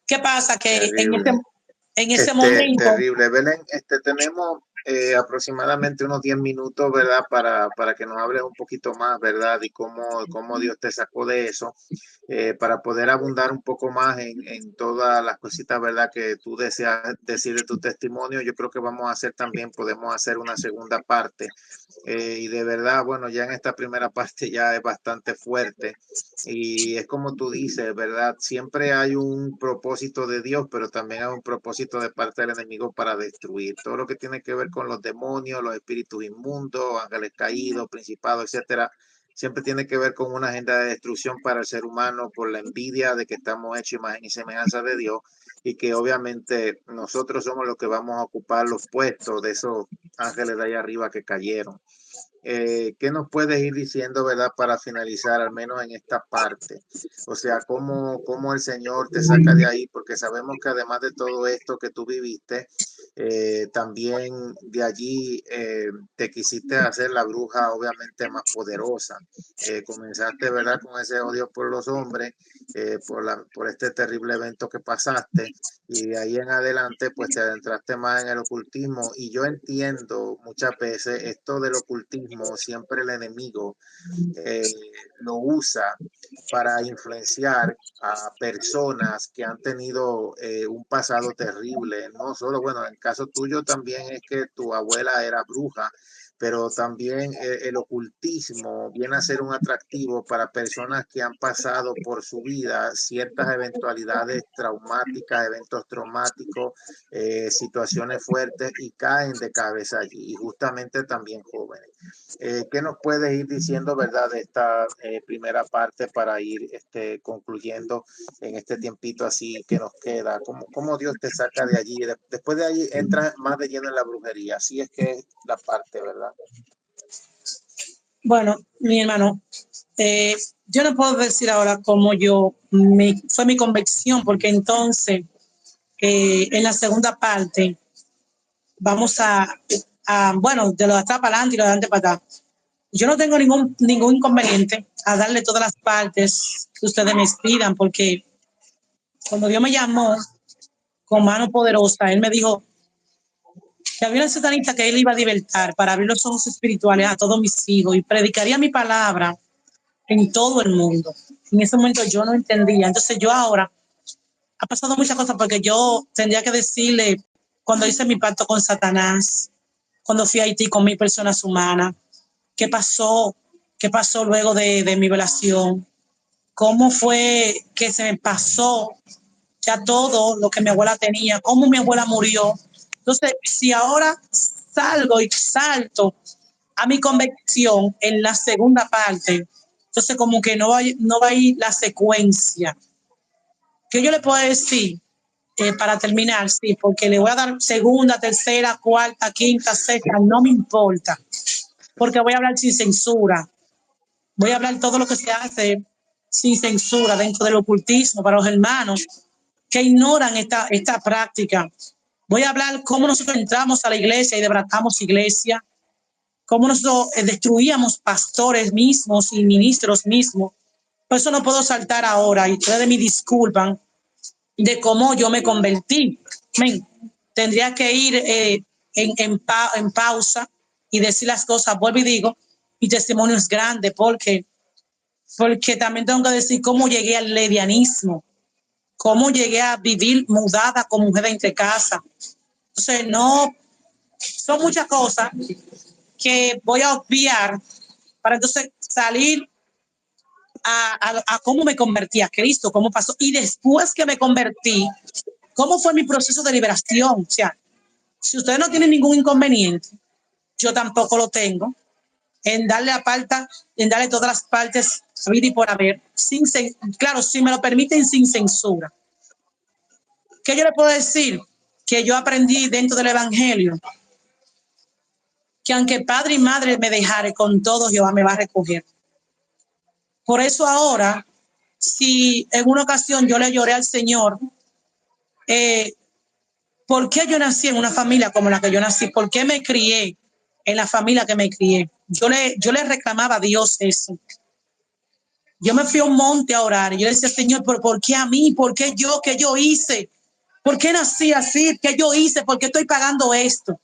¿Qué pasa? Que en ese momento... Terrible. Belén, tenemos aproximadamente unos 10 minutos, ¿verdad? Para que nos hables un poquito más, ¿verdad? Y cómo Dios te sacó de eso, para poder abundar un poco más en todas las cositas, ¿verdad? Que tú deseas decir de tu testimonio. Yo creo que vamos a hacer también, podemos hacer una segunda parte. Y de verdad, bueno, ya en esta primera parte ya es bastante fuerte. Y es como tú dices, ¿verdad? Siempre hay un propósito de Dios, pero también hay un propósito de parte del enemigo para destruir. Todo lo que tiene que ver con los demonios, los espíritus inmundos, ángeles caídos, principados, etcétera, siempre tiene que ver con una agenda de destrucción para el ser humano por la envidia de que estamos hechos imagen y semejanza de Dios y que obviamente nosotros somos los que vamos a ocupar los puestos de esos ángeles de allá arriba que cayeron. ¿Qué nos puedes ir diciendo, verdad, para finalizar, al menos en esta parte? O sea, ¿cómo el Señor te saca de ahí? Porque sabemos que además de todo esto que tú viviste, También de allí te quisiste hacer la bruja obviamente más poderosa. Comenzaste, ¿verdad?, con ese odio por los hombres, por este terrible evento que pasaste, y de ahí en adelante pues te adentraste más en el ocultismo. Y yo entiendo muchas veces esto del ocultismo, siempre el enemigo eh, lo usa para influenciar a personas que han tenido un pasado terrible. No solo, bueno, en el caso tuyo también es que tu abuela era bruja, pero también el ocultismo viene a ser un atractivo para personas que han pasado por su vida ciertas eventualidades traumáticas, eventos traumáticos, situaciones fuertes, y caen de cabeza allí, y justamente también jóvenes. ¿Qué nos puedes ir diciendo, verdad, de esta primera parte para ir concluyendo en este tiempito así que nos queda? ¿Cómo Dios te saca de allí? Después de allí entras más de lleno en la brujería. Así es que es la parte, ¿verdad? Bueno, mi hermano, eh, yo no puedo decir ahora cómo fue mi convicción, porque entonces en la segunda parte vamos bueno, de lo de atrás para adelante y lo de adelante para atrás. Yo no tengo ningún inconveniente a darle todas las partes que ustedes me pidan, porque cuando Dios me llamó con mano poderosa, Él me dijo que había una satanista que Él iba a libertar para abrir los ojos espirituales a todos mis hijos y predicaría mi palabra en todo el mundo. En ese momento yo no entendía. Entonces yo ahora, ha pasado muchas cosas, porque yo tendría que decirle, cuando hice mi pacto con Satanás, cuando fui a Haití con 1,000 personas humanas, qué pasó, luego de mi violación, cómo fue que se me pasó ya todo lo que mi abuela tenía, cómo mi abuela murió. Entonces, si ahora salgo y salto a mi convicción en la segunda parte, entonces como que no va a ir la secuencia. ¿Qué yo le puedo decir para terminar? Sí, porque le voy a dar segunda, tercera, cuarta, quinta, sexta, no me importa, porque voy a hablar sin censura. Voy a hablar todo lo que se hace sin censura dentro del ocultismo para los hermanos que ignoran esta práctica. Voy a hablar cómo nosotros entramos a la iglesia y desbaratamos iglesia, cómo nosotros destruíamos pastores mismos y ministros mismos. Por eso no puedo saltar ahora, y ustedes me disculpan, de cómo yo me convertí. Tendría que ir en pausa y decir las cosas. Vuelvo y digo, mi testimonio es grande, porque también tengo que decir cómo llegué al lesbianismo, cómo llegué a vivir mudada con mujer entre casa. Entonces, no, son muchas cosas que voy a obviar para entonces salir a cómo me convertí a Cristo, cómo pasó. Y después que me convertí, cómo fue mi proceso de liberación. O sea, si ustedes no tienen ningún inconveniente, yo tampoco lo tengo, en darle todas las partes vida y por haber, claro, si me lo permiten, sin censura. ¿Qué yo le puedo decir? Que yo aprendí dentro del Evangelio que aunque padre y madre me dejare, con todo Jehová me va a recoger. Por eso ahora, si en una ocasión yo le lloré al Señor, ¿por qué yo nací en una familia como la que yo nací? ¿Por qué me crié en la familia que me crié? Yo le reclamaba a Dios eso. Yo me fui a un monte a orar y yo le decía, Señor, ¿por qué a mí? ¿Por qué yo? ¿Qué yo hice? ¿Por qué nací así? ¿Qué yo hice? ¿Por qué estoy pagando esto?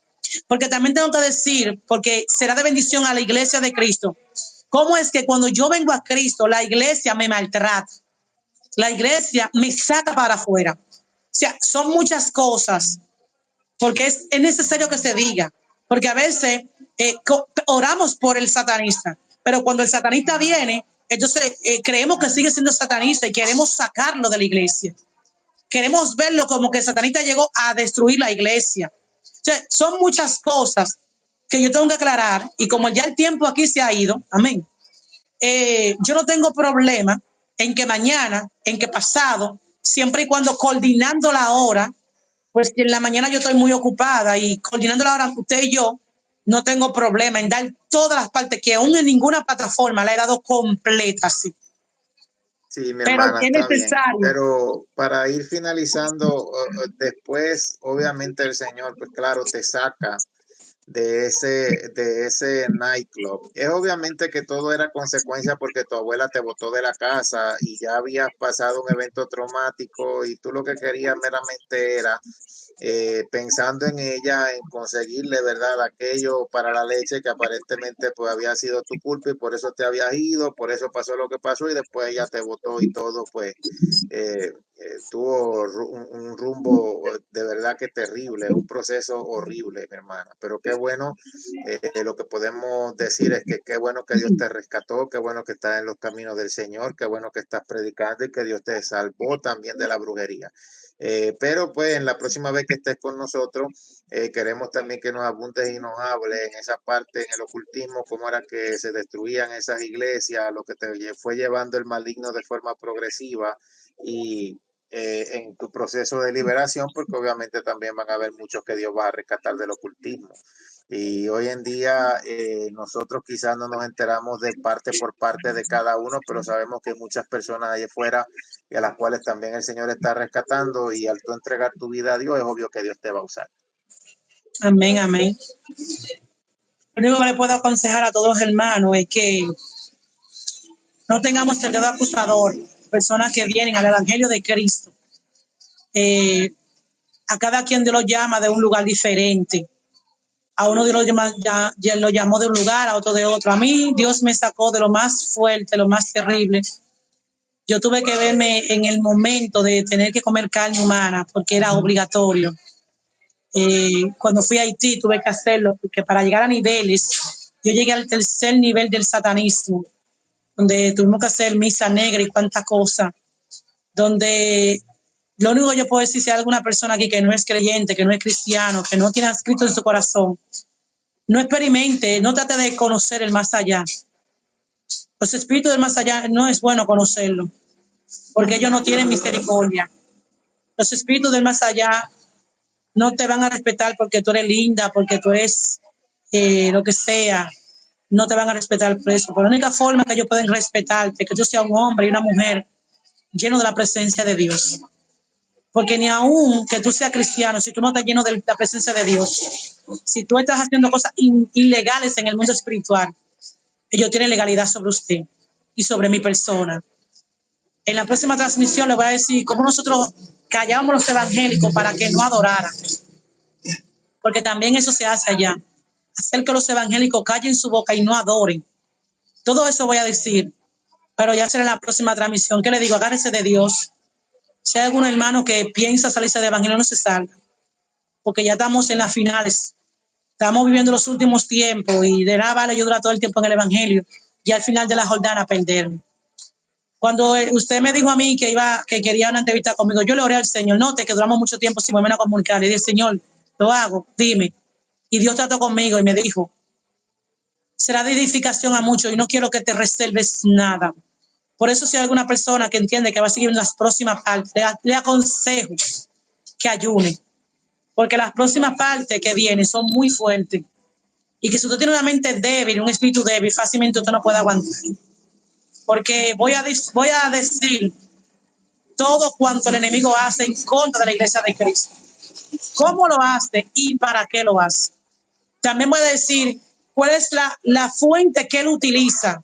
Porque también tengo que decir, porque será de bendición a la iglesia de Cristo, ¿cómo es que cuando yo vengo a Cristo, la iglesia me maltrata? La iglesia me saca para afuera. O sea, son muchas cosas, porque es necesario que se diga, porque a veces oramos por el satanista, pero cuando el satanista viene, entonces creemos que sigue siendo satanista y queremos sacarlo de la iglesia. Queremos verlo como que el satanista llegó a destruir la iglesia. O sea, son muchas cosas que yo tengo que aclarar, y como ya el tiempo aquí se ha ido, amén, yo no tengo problema en que mañana, en que pasado, siempre y cuando coordinando la hora, pues en la mañana yo estoy muy ocupada y coordinando la hora usted y yo, no tengo problema en dar todas las partes que aún en ninguna plataforma la he dado completa así. Sí, mi pero hermana, que es está bien. necesario. Pero para ir finalizando, después, obviamente el Señor, pues claro, te saca de ese nightclub. Es obviamente que todo era consecuencia porque tu abuela te botó de la casa y ya habías pasado un evento traumático y tú lo que querías meramente era pensando en ella, en conseguirle, ¿verdad? Aquello para la leche que aparentemente pues había sido tu culpa y por eso te habías ido, por eso pasó lo que pasó y después ella te votó y todo pues tuvo un rumbo de verdad que terrible, un proceso horrible, mi hermana. Pero qué bueno, lo que podemos decir es que qué bueno que Dios te rescató, qué bueno que estás en los caminos del Señor, qué bueno que estás predicando y que Dios te salvó también de la brujería. Pero pues en la próxima vez que estés con nosotros, queremos también que nos abundes y nos hables en esa parte, en el ocultismo, cómo era que se destruían esas iglesias, lo que te fue llevando el maligno de forma progresiva y en tu proceso de liberación, porque obviamente también van a haber muchos que Dios va a rescatar del ocultismo. Y hoy en día nosotros quizás no nos enteramos de parte por parte de cada uno, pero sabemos que hay muchas personas allá afuera y a las cuales también el Señor está rescatando y al tú entregar tu vida a Dios es obvio que Dios te va a usar. Amén, amén. Lo único que le puedo aconsejar a todos los hermanos es que no tengamos el dedo acusador, personas que vienen al Evangelio de Cristo. A cada quien Dios lo llama de un lugar diferente. A uno Dios lo llamó de un lugar, a otro de otro. A mí Dios me sacó de lo más fuerte, lo más terrible. Yo tuve que verme en el momento de tener que comer carne humana porque era obligatorio. Cuando fui a Haití tuve que hacerlo porque para llegar a niveles, yo llegué al tercer nivel del satanismo, donde tuvimos que hacer misa negra y cuánta cosa, donde lo único que yo puedo decir, si hay alguna persona aquí que no es creyente, que no es cristiano, que no tiene escrito en su corazón, no experimente, no trate de conocer el más allá. Los espíritus del más allá no es bueno conocerlo, porque ellos no tienen misericordia. Los espíritus del más allá no te van a respetar porque tú eres linda, porque tú eres lo que sea. No te van a respetar por eso. Por la única forma que ellos pueden respetarte es que tú seas un hombre y una mujer lleno de la presencia de Dios. Porque ni aún que tú seas cristiano, si tú no estás lleno de la presencia de Dios, si tú estás haciendo cosas ilegales en el mundo espiritual, ellos tienen legalidad sobre usted y sobre mi persona. En la próxima transmisión le voy a decir cómo nosotros callábamos los evangélicos para que no adoraran. Porque también eso se hace allá. Hacer que los evangélicos callen su boca y no adoren. Todo eso voy a decir, pero ya será en la próxima transmisión. ¿Qué le digo? Agárrese de Dios. Si hay algún hermano que piensa salirse de evangelio, no se salga. Porque ya estamos en las finales. Estamos viviendo los últimos tiempos y de nada vale yo durar todo el tiempo en el evangelio y al final de la jornada perderme. Cuando usted me dijo a mí que quería una entrevista conmigo, yo le oré al Señor, note que duramos mucho tiempo sin volver a comunicar. Le dije, Señor, lo hago, dime. Y Dios trató conmigo y me dijo, será de edificación a muchos y no quiero que te reserves nada. Por eso si hay alguna persona que entiende que va a seguir en las próximas partes, le aconsejo que ayune. Porque las próximas partes que vienen son muy fuertes. Y que si usted tiene una mente débil, un espíritu débil, fácilmente usted no puede aguantar. Porque voy a decir todo cuanto el enemigo hace en contra de la iglesia de Cristo. ¿Cómo lo hace y para qué lo hace? También voy a decir cuál es la fuente que él utiliza.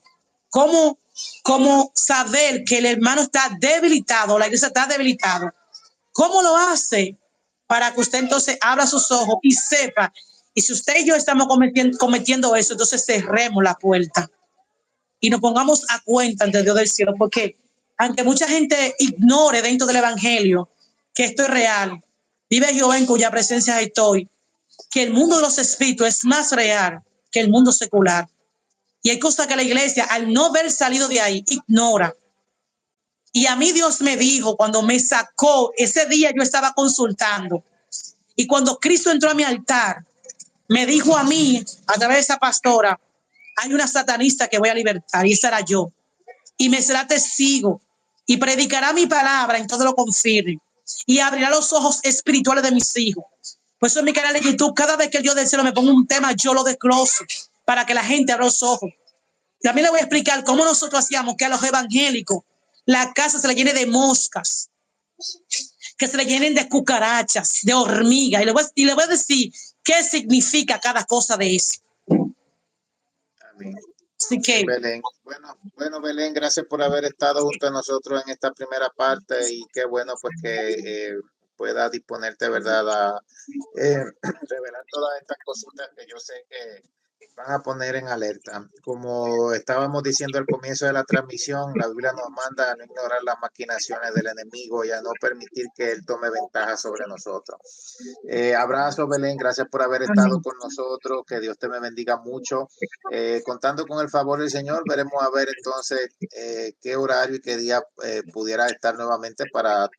¿Cómo saber que el hermano está debilitado, la iglesia está debilitada? ¿Cómo lo hace? Para que usted entonces abra sus ojos y sepa. Y si usted y yo estamos cometiendo eso, entonces cerremos la puerta y nos pongamos a cuenta ante Dios del cielo, porque aunque mucha gente ignore dentro del evangelio que esto es real, vive Jehová en cuya presencia estoy, que el mundo de los espíritus es más real que el mundo secular. Y hay cosas que la iglesia, al no ver salido de ahí, ignora. Y a mí Dios me dijo, cuando me sacó, ese día yo estaba consultando. Y cuando Cristo entró a mi altar, me dijo a mí, a través de esa pastora, hay una satanista que voy a libertar, y esa era yo. Y me será testigo, y predicará mi palabra en todo lo confirme, y abrirá los ojos espirituales de mis hijos. Por eso en mi canal de YouTube, cada vez que el Dios del cielo me ponga un tema, yo lo desgloso, para que la gente abra los ojos. También le voy a explicar cómo nosotros hacíamos que a los evangélicos la casa se le llene de moscas, que se le llenen de cucarachas, de hormigas. Y le voy a decir qué significa cada cosa de eso. Amén. Así que, Belén. Bueno, Belén, gracias por haber estado junto a nosotros en esta primera parte y qué bueno pues que pueda disponerte, ¿verdad?, a revelar todas estas cositas que yo sé que van a poner en alerta. Como estábamos diciendo al comienzo de la transmisión, la Biblia nos manda a no ignorar las maquinaciones del enemigo y a no permitir que él tome ventaja sobre nosotros. Abrazo, Belén, gracias por haber estado con nosotros, que Dios te me bendiga mucho. Contando con el favor del Señor, veremos a ver entonces qué horario y qué día pudiera estar nuevamente para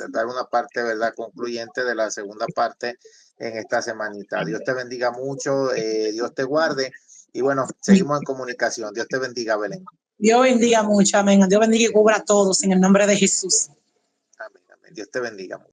dar una parte, ¿verdad?, concluyente de la segunda parte en esta semanita. Dios te bendiga mucho, Dios te guarde y bueno, seguimos en comunicación. Dios te bendiga, Belén. Dios bendiga mucho, amén. Dios bendiga y cubra a todos en el nombre de Jesús. Amén, amén. Dios te bendiga mucho.